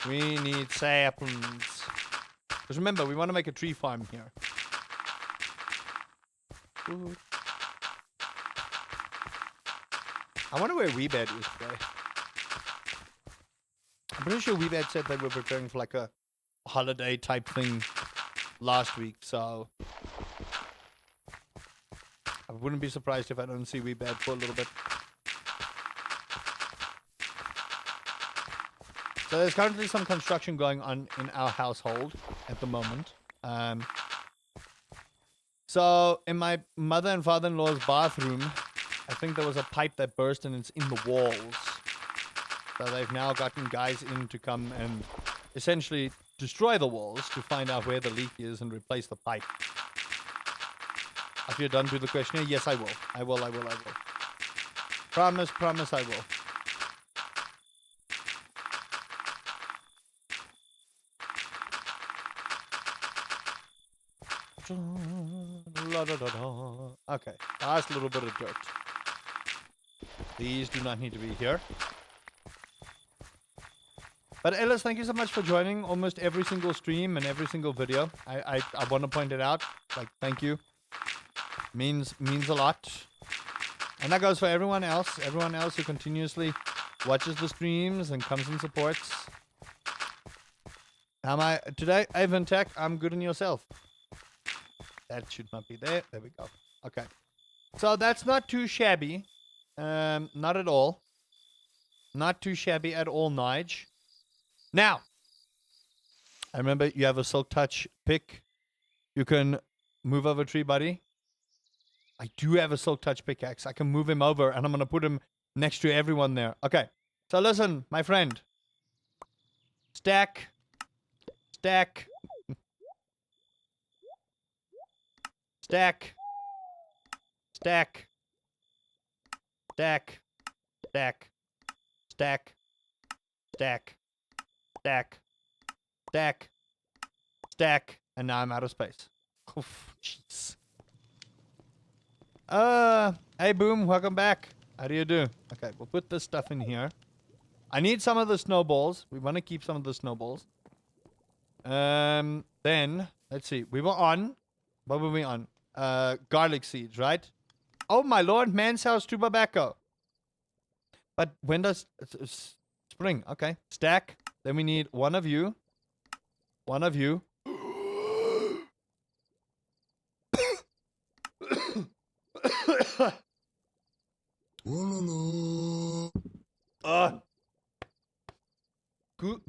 We need saplings. Because remember, we want to make a tree farm here. Ooh. I wonder where Weebed is today. I'm pretty sure Weebed said they were preparing for like a holiday type thing last week, so I wouldn't be surprised if I don't see Weebed for a little bit. So there's currently some construction going on in our household at the moment. So in my mother and father-in-law's bathroom, I think there was a pipe that burst and it's in the walls. So they've now gotten guys in to come and essentially destroy the walls to find out where the leak is and replace the pipe. After you're done with the questionnaire, yes, I will. I will. Promise, I will. Okay, last little bit of dirt. These do not need to be here. But Ellis, thank you so much for joining almost every single stream and every single video. I want to point it out. Like, thank you. Means a lot. And that goes for everyone else. Everyone else who continuously watches the streams and comes and supports. How am I today? Avon Tech, I'm good in yourself. That should not be there. There we go. Okay. So that's not too shabby. Not at all. Not too shabby at all, Nige. Now, I remember you have a Silk Touch pick. You can move over tree, buddy. I do have a Silk Touch pickaxe. I can move him over, and I'm going to put him next to everyone there. Okay. So listen, my friend. Stack. Stack. Stack. Stack. Stack. Stack. Stack. Stack. Stack. Stack. Stack. And now I'm out of space. Oof, jeez. Hey Boom, welcome back. How do you do? Okay, we'll put this stuff in here. I need some of the snowballs. We want to keep some of the snowballs. Then, let's see. We were on. What were we on? Garlic seeds, right? Oh my lord, man's house to tobacco. But when does... spring, okay. Stack. Then we need one of you. One of you.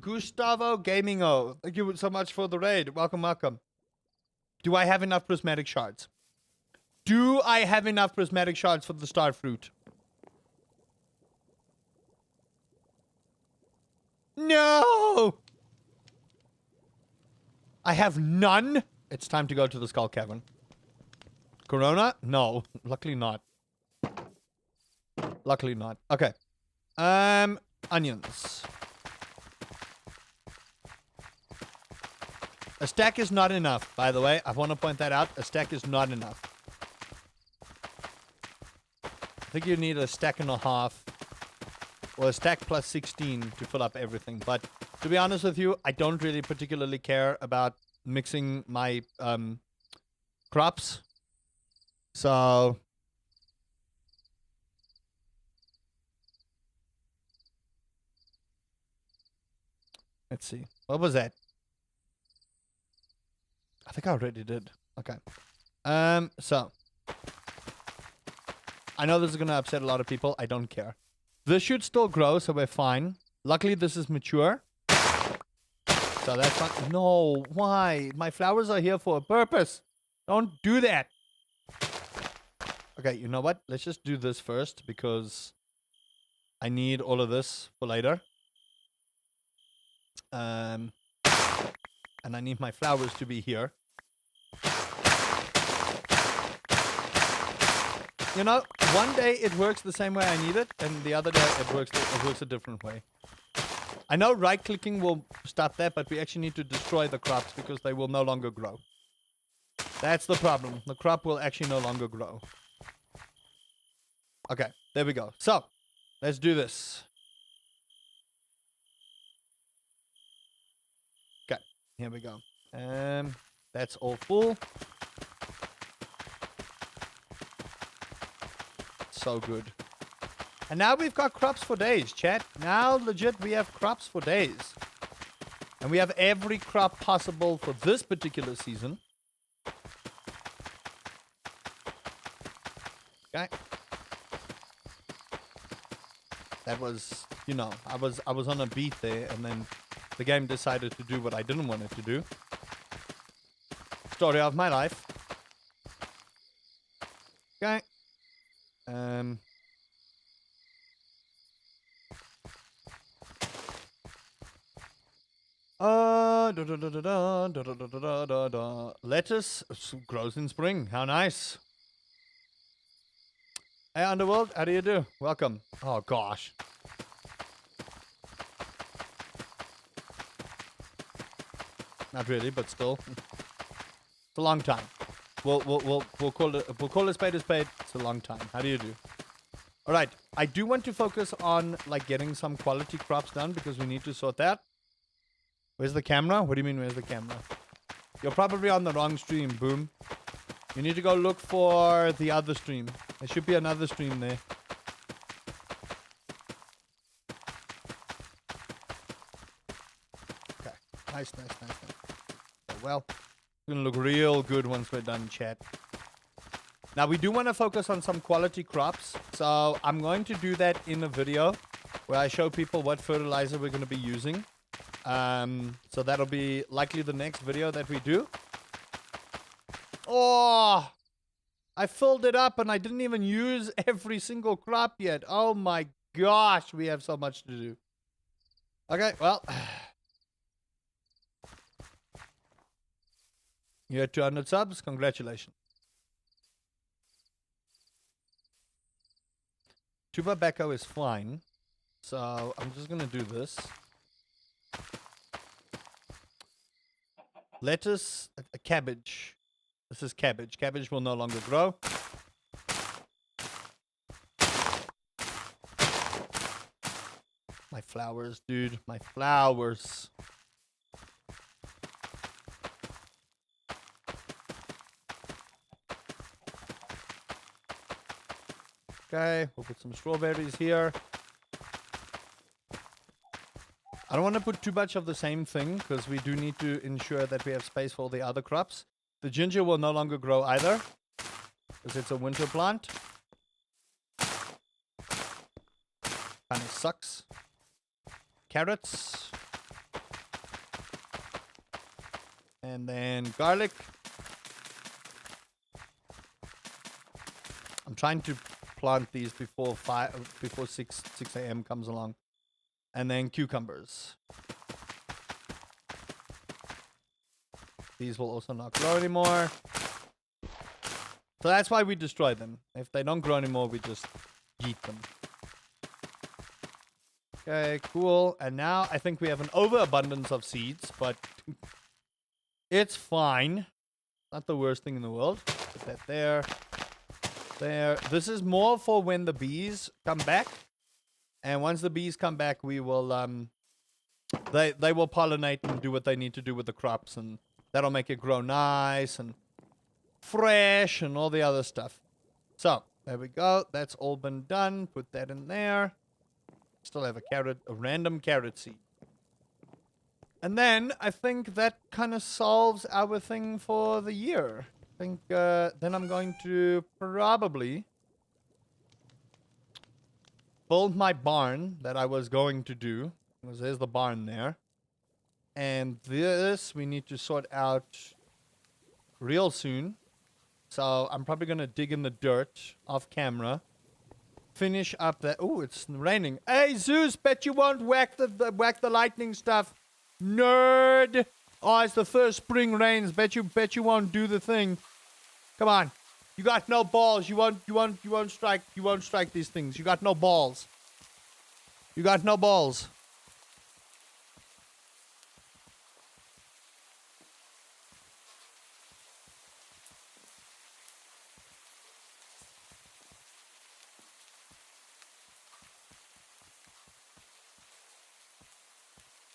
Gustavo Gamingo. Thank you so much for the raid. Welcome, welcome. Do I have enough prismatic shards? Do I have enough prismatic shards for the star fruit? No! I have none. It's time to go to the skull cavern. Corona? No. Luckily not. Luckily not. Okay. Onions. A stack is not enough, by the way. I want to point that out. A stack is not enough. I think you need a stack and a half. Or a stack plus 16 to fill up everything. But to be honest with you, I don't really particularly care about mixing my crops. So... let's see. What was that? I think I already did. Okay. So. I know this is going to upset a lot of people. I don't care. This should still grow, so we're fine. Luckily, this is mature. So that's fine. No, why? My flowers are here for a purpose. Don't do that. Okay, you know what? Let's just do this first, because I need all of this for later. And I need my flowers to be here. You know, one day it works the same way I need it, and the other day it works a different way. I know right-clicking will stop that, but we actually need to destroy the crops because they will no longer grow. That's the problem. The crop will actually no longer grow. Okay, there we go. So, let's do this. Okay, here we go. That's all full. So good. And now we've got crops for days, chat. Now, legit, we have crops for days. And we have every crop possible for this particular season. Okay. That was, you know, I was on a beat there, and then the game decided to do what I didn't want it to do. Story of my life. Okay. Lettuce grows in spring. How nice. Hey, Underworld, how do you do? Welcome. Oh, gosh. Not really, but still. It's a long time. We'll call it a spade a spade. It's a long time. How do you do? All right. I do want to focus on like getting some quality crops done because we need to sort that. Where's the camera? What do you mean, where's the camera? You're probably on the wrong stream, Boom. You need to go look for the other stream. There should be another stream there. Okay. Nice. Well, it's going to look real good once we're done, chat. Now, we do want to focus on some quality crops. So I'm going to do that in a video where I show people what fertilizer we're going to be using. So that'll be likely the next video that we do. Oh, I filled it up and I didn't even use every single crop yet. Oh my gosh, we have so much to do. Okay, well. You had 200 subs. Congratulations. Tubabacco is fine. So I'm just going to do this. Lettuce, a cabbage. This is cabbage. Cabbage will no longer grow. My flowers, dude. My flowers. Okay, we'll put some strawberries here. I don't want to put too much of the same thing because we do need to ensure that we have space for all the other crops. The ginger will no longer grow either because it's a winter plant. Kind of sucks. Carrots. And then garlic. I'm trying to plant these before 6 a.m. comes along. And then cucumbers. These will also not grow anymore. So that's why we destroy them. If they don't grow anymore, we just yeet them. Okay, cool. And now I think we have an overabundance of seeds, but it's fine. Not the worst thing in the world. Put that there. There. This is more for when the bees come back. And once the bees come back, we will they will pollinate and do what they need to do with the crops, and that'll make it grow nice and fresh and all the other stuff. So there we go. That's all been done. Put that in there. Still have a random carrot seed. And then I think that kind of solves our thing for the year. I think then I'm going to probably build my barn that I was going to do. There's the barn there. And this we need to sort out real soon. So I'm probably going to dig in the dirt off camera. Finish up that. Oh, it's raining. Hey, Zeus, bet you won't whack the lightning stuff. Nerd. Oh, it's the first spring rains. Bet you won't do the thing. Come on. You got no balls. You won't strike these things. You got no balls. You got no balls.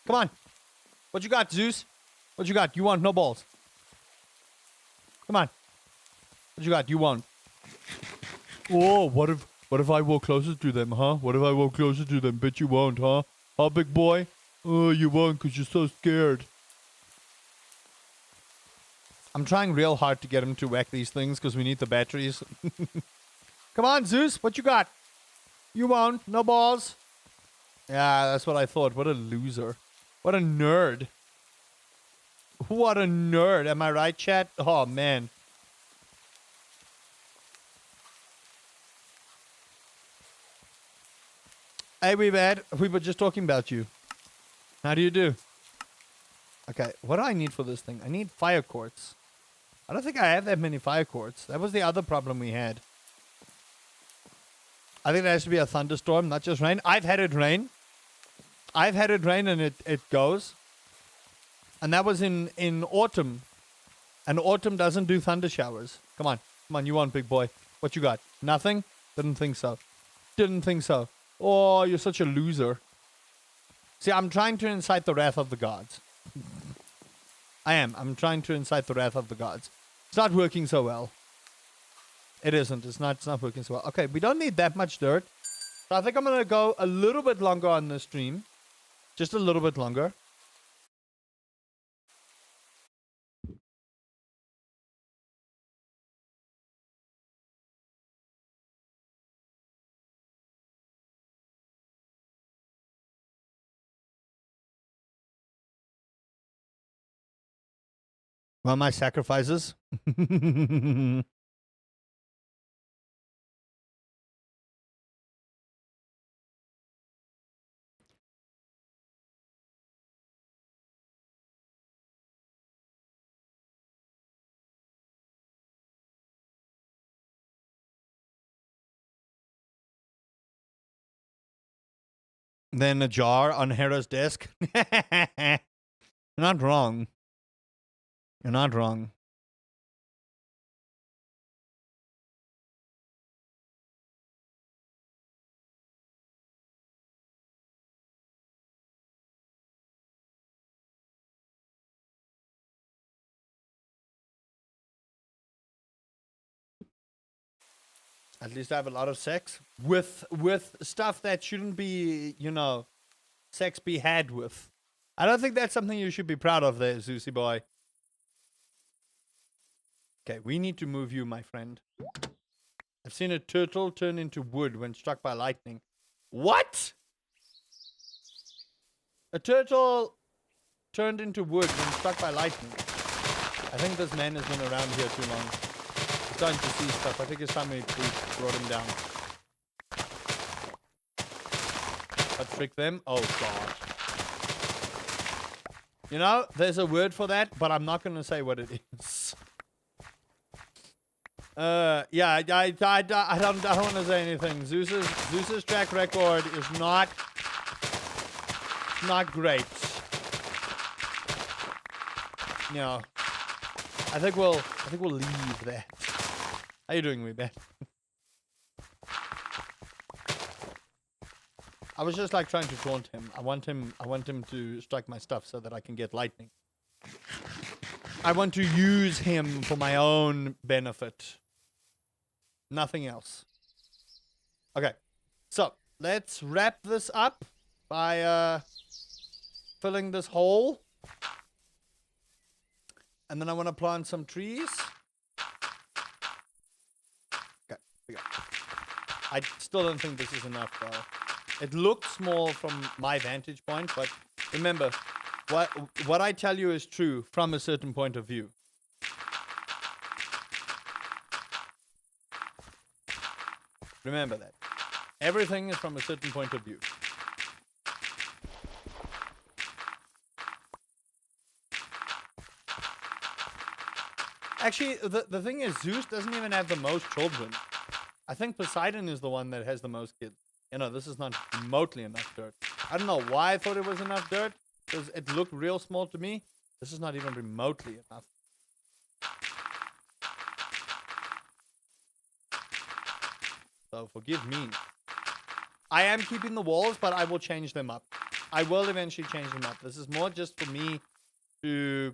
Come on. What you got, Zeus? What you got? You want no balls. Come on. What you got? You want? Oh, what if I walk closer to them, huh? What if I walk closer to them? Bet you won't, huh? Huh, big boy? Oh, you won't because you're so scared. I'm trying real hard to get him to whack these things because we need the batteries. Come on, Zeus. What you got? You won't. No balls. Yeah, that's what I thought. What a loser. What a nerd. What a nerd. Am I right, chat? Oh, man. Hey, we were just talking about you. How do you do? Okay, what do I need for this thing? I need fire quartz. I don't think I have that many fire quartz. That was the other problem we had. I think there has to be a thunderstorm, not just rain. I've had it rain. I've had it rain and it goes. And that was in autumn. And autumn doesn't do thunder showers. Come on. Come on, you want, big boy. What you got? Nothing? Didn't think so. Didn't think so. Oh, you're such a loser. See, I'm trying to incite the wrath of the gods. I am. I'm trying to incite the wrath of the gods. It's not working so well. It isn't. It's not working so well. Okay, we don't need that much dirt. So I think I'm going to go a little bit longer on this stream. Just a little bit longer. Well, my sacrifices. Then a jar on Hera's desk. You're not wrong. You're not wrong. At least I have a lot of sex with stuff that shouldn't be, you know, sex be had with. I don't think that's something you should be proud of there, Zeusy boy. Okay, we need to move you, my friend. I've seen a turtle turn into wood when struck by lightning. What? A turtle turned into wood when struck by lightning. I think this man has been around here too long. He's starting to see stuff. I think it's time we brought him down. But trick them? Oh, God. You know, there's a word for that, but I'm not going to say what it is. Yeah, I don't want to say anything. Zeus's track record is not great. You know, I think we'll leave that. How you doing, Weebet? I was just like trying to taunt him. I want him to strike my stuff so that I can get lightning. I want to use him for my own benefit. Nothing else. Okay. So, let's wrap this up by filling this hole. And then I want to plant some trees. Okay, we go. I still don't think this is enough, though. It looks small from my vantage point, but remember, what I tell you is true from a certain point of view. Remember that. Everything is from a certain point of view. Actually, the thing is, Zeus doesn't even have the most children. I think Poseidon is the one that has the most kids. You know, this is not remotely enough dirt. I don't know why I thought it was enough dirt, because it looked real small to me. This is not even remotely enough. So forgive me. I am keeping the walls, but I will change them up. I will eventually change them up. This is more just for me to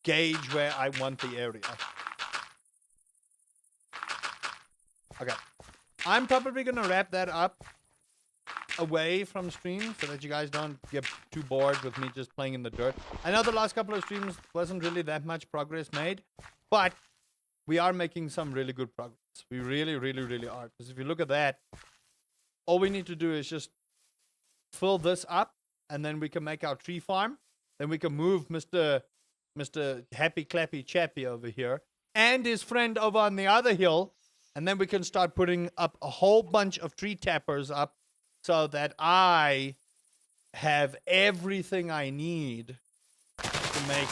gauge where I want the area. Okay. I'm probably going to wrap that up away from stream so that you guys don't get too bored with me just playing in the dirt. I know the last couple of streams wasn't really that much progress made, but we are making some really good progress. We really, really, really are. Because if you look at that, all we need to do is just fill this up, and then we can make our tree farm. Then we can move Mr. Happy Clappy Chappy over here and his friend over on the other hill. And then we can start putting up a whole bunch of tree tappers up so that I have everything I need to make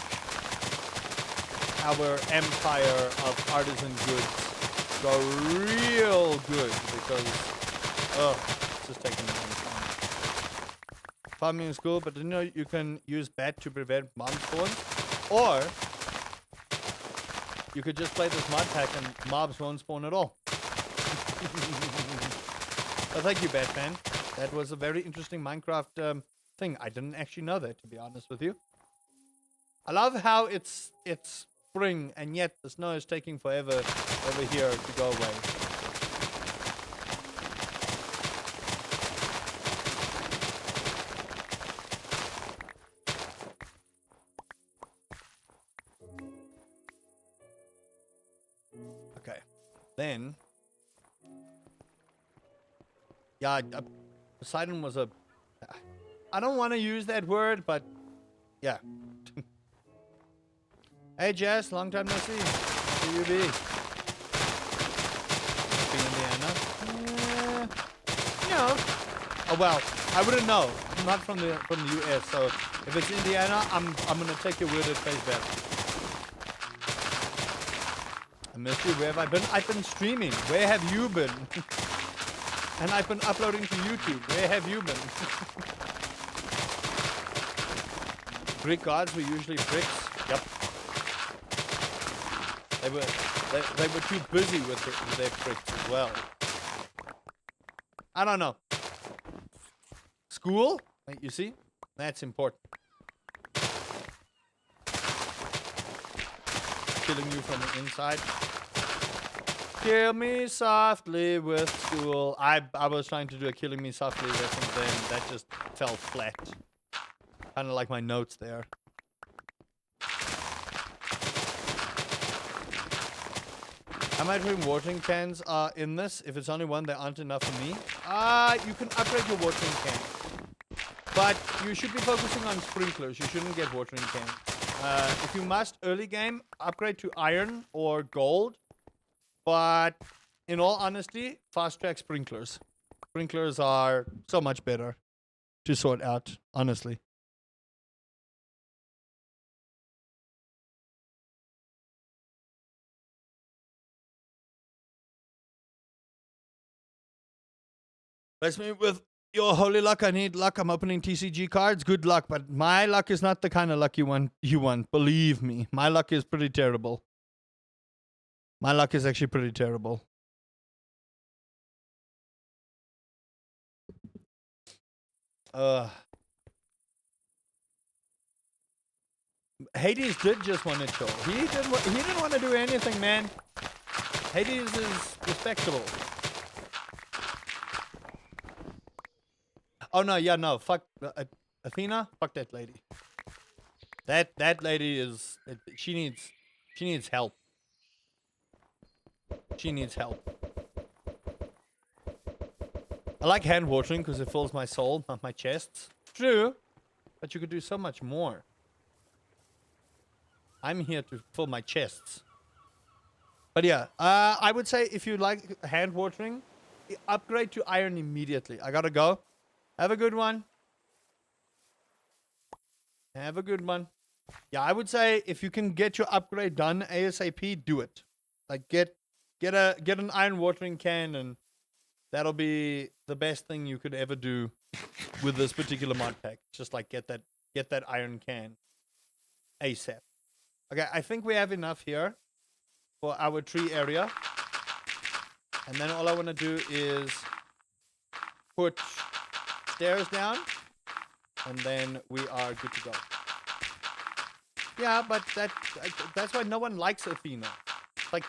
our empire of artisan goods go real good, because it's just taking a long time. Farming is cool, but you know you can use bat to prevent bomb spawns, or you could just play this mod pack and mobs won't spawn at all. But thank you, Batman. That was a very interesting Minecraft thing. I didn't actually know that, to be honest with you. I love how it's spring and yet the snow is taking forever over here to go away. Okay, then yeah, Poseidon was a. I don't want to use that word, but yeah. Hey Jess, long time no see. How do you be? Indiana? No. Oh well, I wouldn't know. I'm not from the US, so if it's Indiana, I'm gonna take your word at face value. I missed you. Where have I been? I've been streaming. Where have you been? And I've been uploading to YouTube. Where have you been? Greek gods were usually bricks. Yep. They were too busy with their bricks as well. I don't know. School? You see? That's important. Killing you from the inside. Kill me softly with school. I was trying to do a killing me softly reference then. That just fell flat. Kind of like my notes there. Am I doing watering cans in this? If it's only one, they aren't enough for me. You can upgrade your watering can. But you should be focusing on sprinklers. You shouldn't get watering cans. If you must, early game, upgrade to iron or gold. But in all honesty, fast track sprinklers. Sprinklers are so much better to sort out, honestly. Bless me with your holy luck. I need luck. I'm opening TCG cards. Good luck, but my luck is not the kind of luck you want. Believe me, my luck is pretty terrible. My luck is actually pretty terrible. Hades did just want to chill. He didn't want to do anything, man. Hades is respectable. Oh no, yeah, no, fuck Athena. Fuck that lady. That lady is. She needs help. She needs help. I like hand watering because it fills my soul, not my chest. True, but you could do so much more. I'm here to fill my chests. But yeah, I would say if you like hand watering, upgrade to iron immediately. I gotta go. Have a good one. Have a good one. Yeah, I would say if you can get your upgrade done ASAP, do it. Like get an iron watering can, and that'll be the best thing you could ever do with this particular mod pack. Just like get that iron can ASAP. Okay, I think we have enough here for our tree area. And then all I want to do is put stairs down, and then we are good to go. Yeah, but that's why no one likes Athena. Like,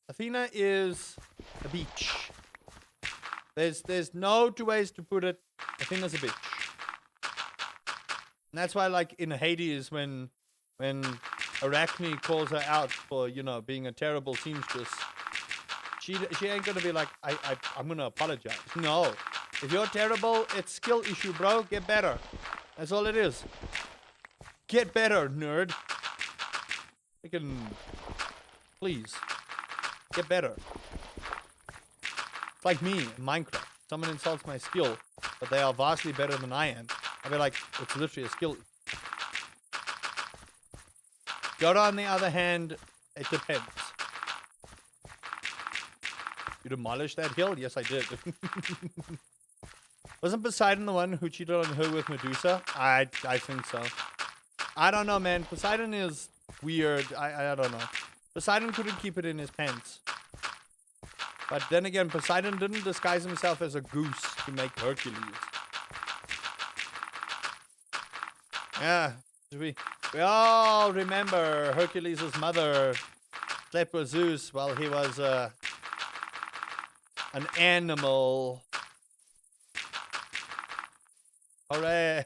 Athena is a beach. There's no two ways to put it. Athena's a bitch. And that's why, like, in Hades, when Arachne calls her out for, you know, being a terrible seamstress, she ain't gonna be like, I'm gonna apologize. No. If you're terrible, it's skill issue, bro. Get better. That's all it is. Get better, nerd. Please. Get better. It's like me in Minecraft. Someone insults my skill, but they are vastly better than I am. I'll be like, it's literally a skill. Yoda, on the other hand, it depends. You demolished that hill? Yes, I did. Wasn't Poseidon the one who cheated on her with Medusa? I think so. I don't know, man. Poseidon is weird. I don't know. Poseidon couldn't keep it in his pants. But then again, Poseidon didn't disguise himself as a goose to make Hercules. Yeah, we all remember Hercules' mother slept with Zeus while he was an animal. Hooray!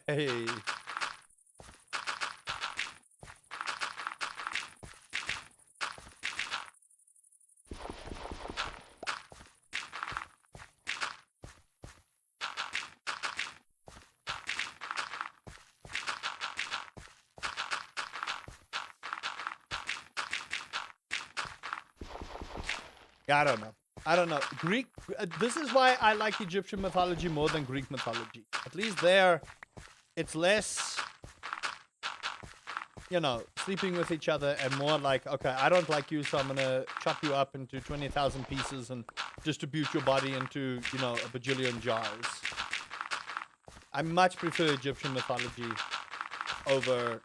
Yeah, I don't know. Greek. This is why I like Egyptian mythology more than Greek mythology. At least there, it's less, sleeping with each other and more like, okay, I don't like you, so I'm gonna chop you up into 20,000 pieces and distribute your body into, a bajillion jars. I much prefer Egyptian mythology over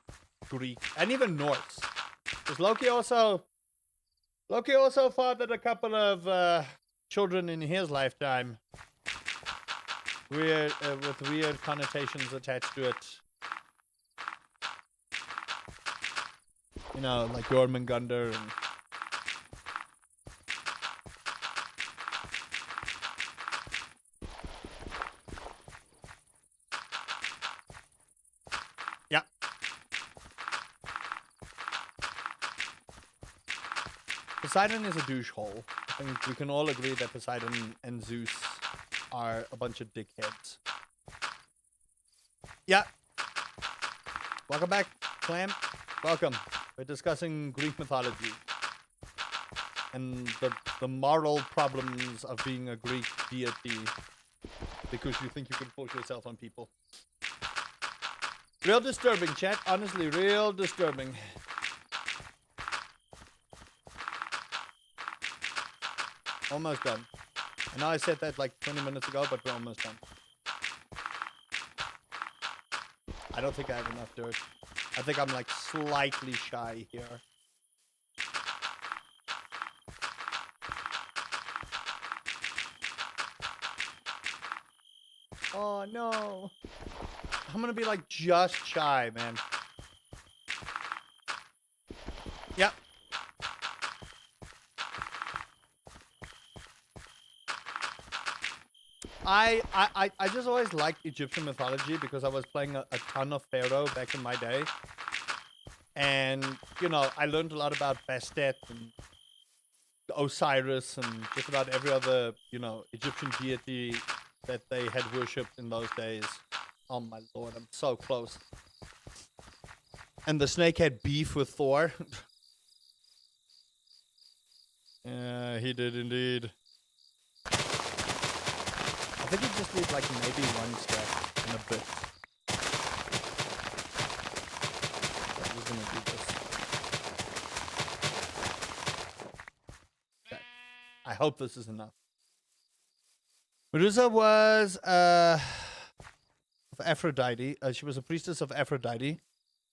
Greek and even Norse. Because Loki also fathered a couple of children in his lifetime. With weird connotations attached to it. Like Jormungandr and... Yeah. Poseidon is a douchehole. I think we can all agree that Poseidon and Zeus are a bunch of dickheads. Yeah. Welcome back, Clam. Welcome. We're discussing Greek mythology and the moral problems of being a Greek deity because you think you can force yourself on people. Real disturbing, chat. Honestly, real disturbing. Almost done. I know I said that like 20 minutes ago, but we're almost done. I don't think I have enough dirt. I think I'm like slightly shy here. Oh no. I'm gonna be like just shy, man. Yep. I just always liked Egyptian mythology because I was playing a ton of Pharaoh back in my day. And, I learned a lot about Bastet and Osiris and just about every other, Egyptian deity that they had worshipped in those days. Oh my lord, I'm so close. And the snake had beef with Thor. Yeah, he did indeed. I think he just did like maybe one step and a bit. I'm just gonna do this. Okay. I hope this is enough. Medusa was of Aphrodite. She was a priestess of Aphrodite.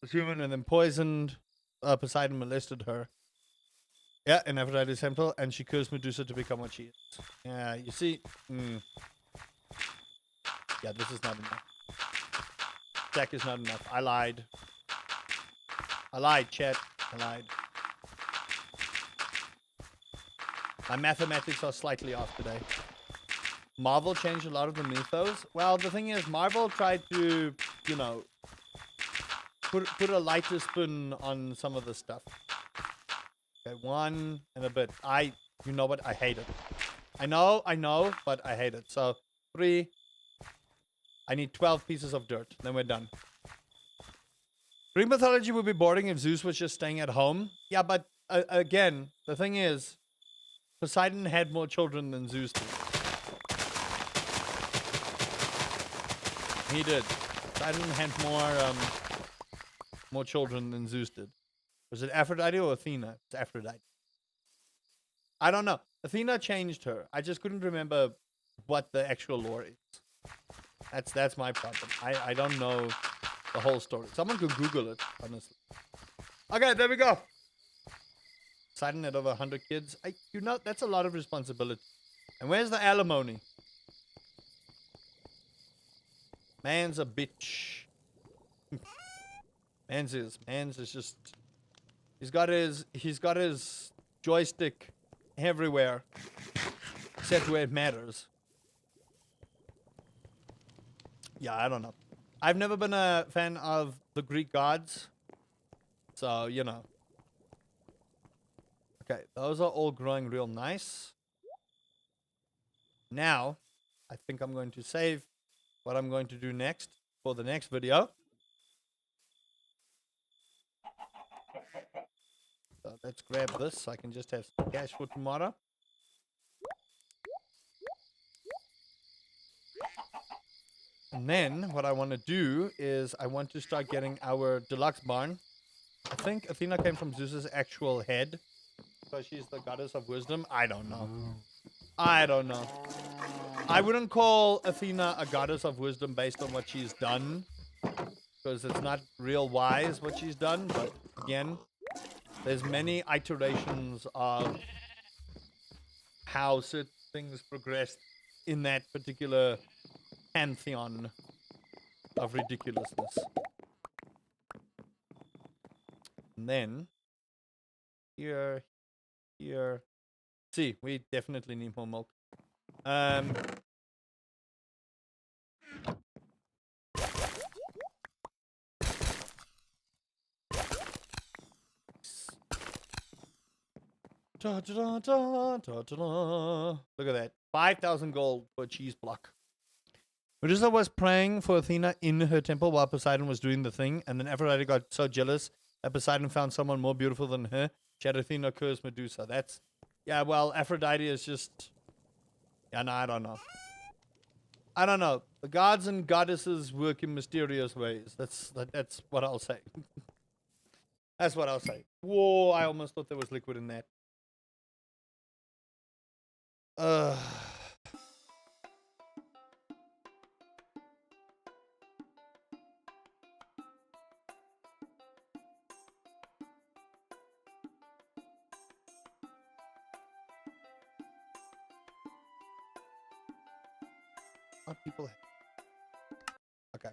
Was human and then poisoned. Poseidon molested her. Yeah, in Aphrodite's temple, and she cursed Medusa to become what she is. Yeah, you see. Yeah, this is not enough. Stack is not enough. I lied. I lied, chat. I lied. My mathematics are slightly off today. Marvel changed a lot of the mythos. Well, the thing is, Marvel tried to, put a lighter spin on some of the stuff. Okay, one and a bit. You know what? I hate it. I know, but I hate it. So, 3. I need 12 pieces of dirt. Then we're done. Greek mythology would be boring if Zeus was just staying at home. Yeah, but again, the thing is, Poseidon had more children than Zeus did. He did. Poseidon had more children than Zeus did. Was it Aphrodite or Athena? It's Aphrodite. I don't know. Athena changed her. I just couldn't remember what the actual lore is. That's my problem. I don't know the whole story. Someone could Google it, honestly. Okay, there we go. Poseidon had over 100 kids. That's a lot of responsibility. And where's the alimony? Man's a bitch. Man's is just. He's got his joystick everywhere, except where it matters. Yeah, I don't know. I've never been a fan of the Greek gods, so you know. Okay, those are all growing real nice. Now, I think I'm going to save what I'm going to do next for the next video. So let's grab this so I can just have some cash for tomorrow. And then what I want to do is I want to start getting our deluxe barn. I think Athena came from Zeus's actual head. So she's the goddess of wisdom. I don't know. I don't know. I wouldn't call Athena a goddess of wisdom based on what she's done, because it's not real wise what she's done. But again, there's many iterations of how certain things progressed in that particular pantheon of ridiculousness. And then here. See, we definitely need more milk. Look at that. 5,000 gold for a cheese block. Medusa was praying for Athena in her temple while Poseidon was doing the thing, and then Aphrodite got so jealous that Poseidon found someone more beautiful than her. She had Athena curse Medusa. That's... Yeah, well, Aphrodite is just... Yeah, no, I don't know. I don't know. The gods and goddesses work in mysterious ways. That's what I'll say. That's what I'll say. Whoa, I almost thought there was liquid in that. What people have. Okay.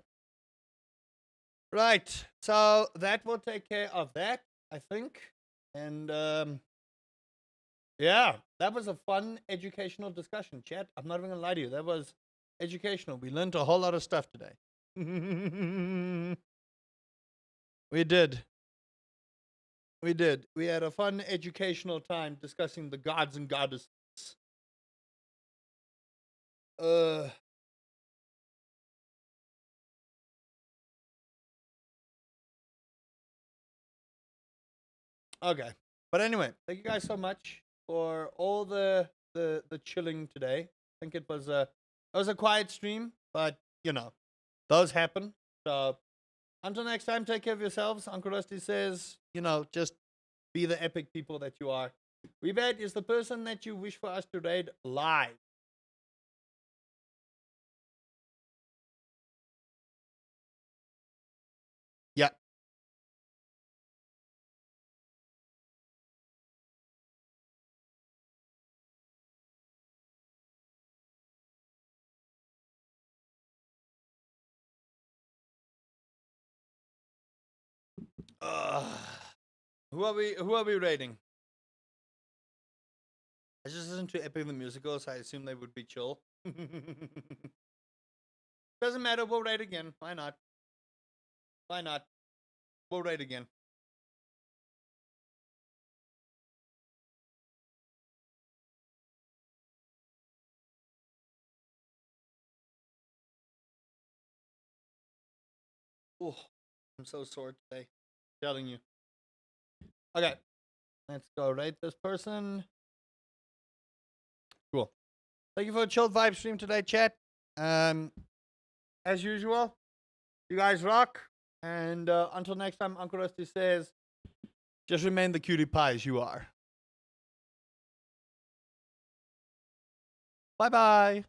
Right. So that will take care of that, I think. And yeah, that was a fun educational discussion, chat. I'm not even gonna lie to you. That was educational. We learned a whole lot of stuff today. We did. We did. We had a fun educational time discussing the gods and goddesses. Okay. But anyway, thank you guys so much for all the chilling today. I think it was a quiet stream, but you know, those happen. So until next time, take care of yourselves. Uncle Rusty says, you know, just be the epic people that you are. Weebet is the person that you wish for us to raid live. Yeah. Who are we raiding? I just listened to Epic the Musical, so I assume they would be chill. Doesn't matter, we'll raid again. Why not? Why not? We'll raid again. Oh, I'm so sore today. I'm telling you. Okay. Let's go rate this person. Cool. Thank you for a chilled vibe stream today, chat. As usual, you guys rock. And until next time, Uncle Rusty says, just remain the cutie pies you are. Bye-bye.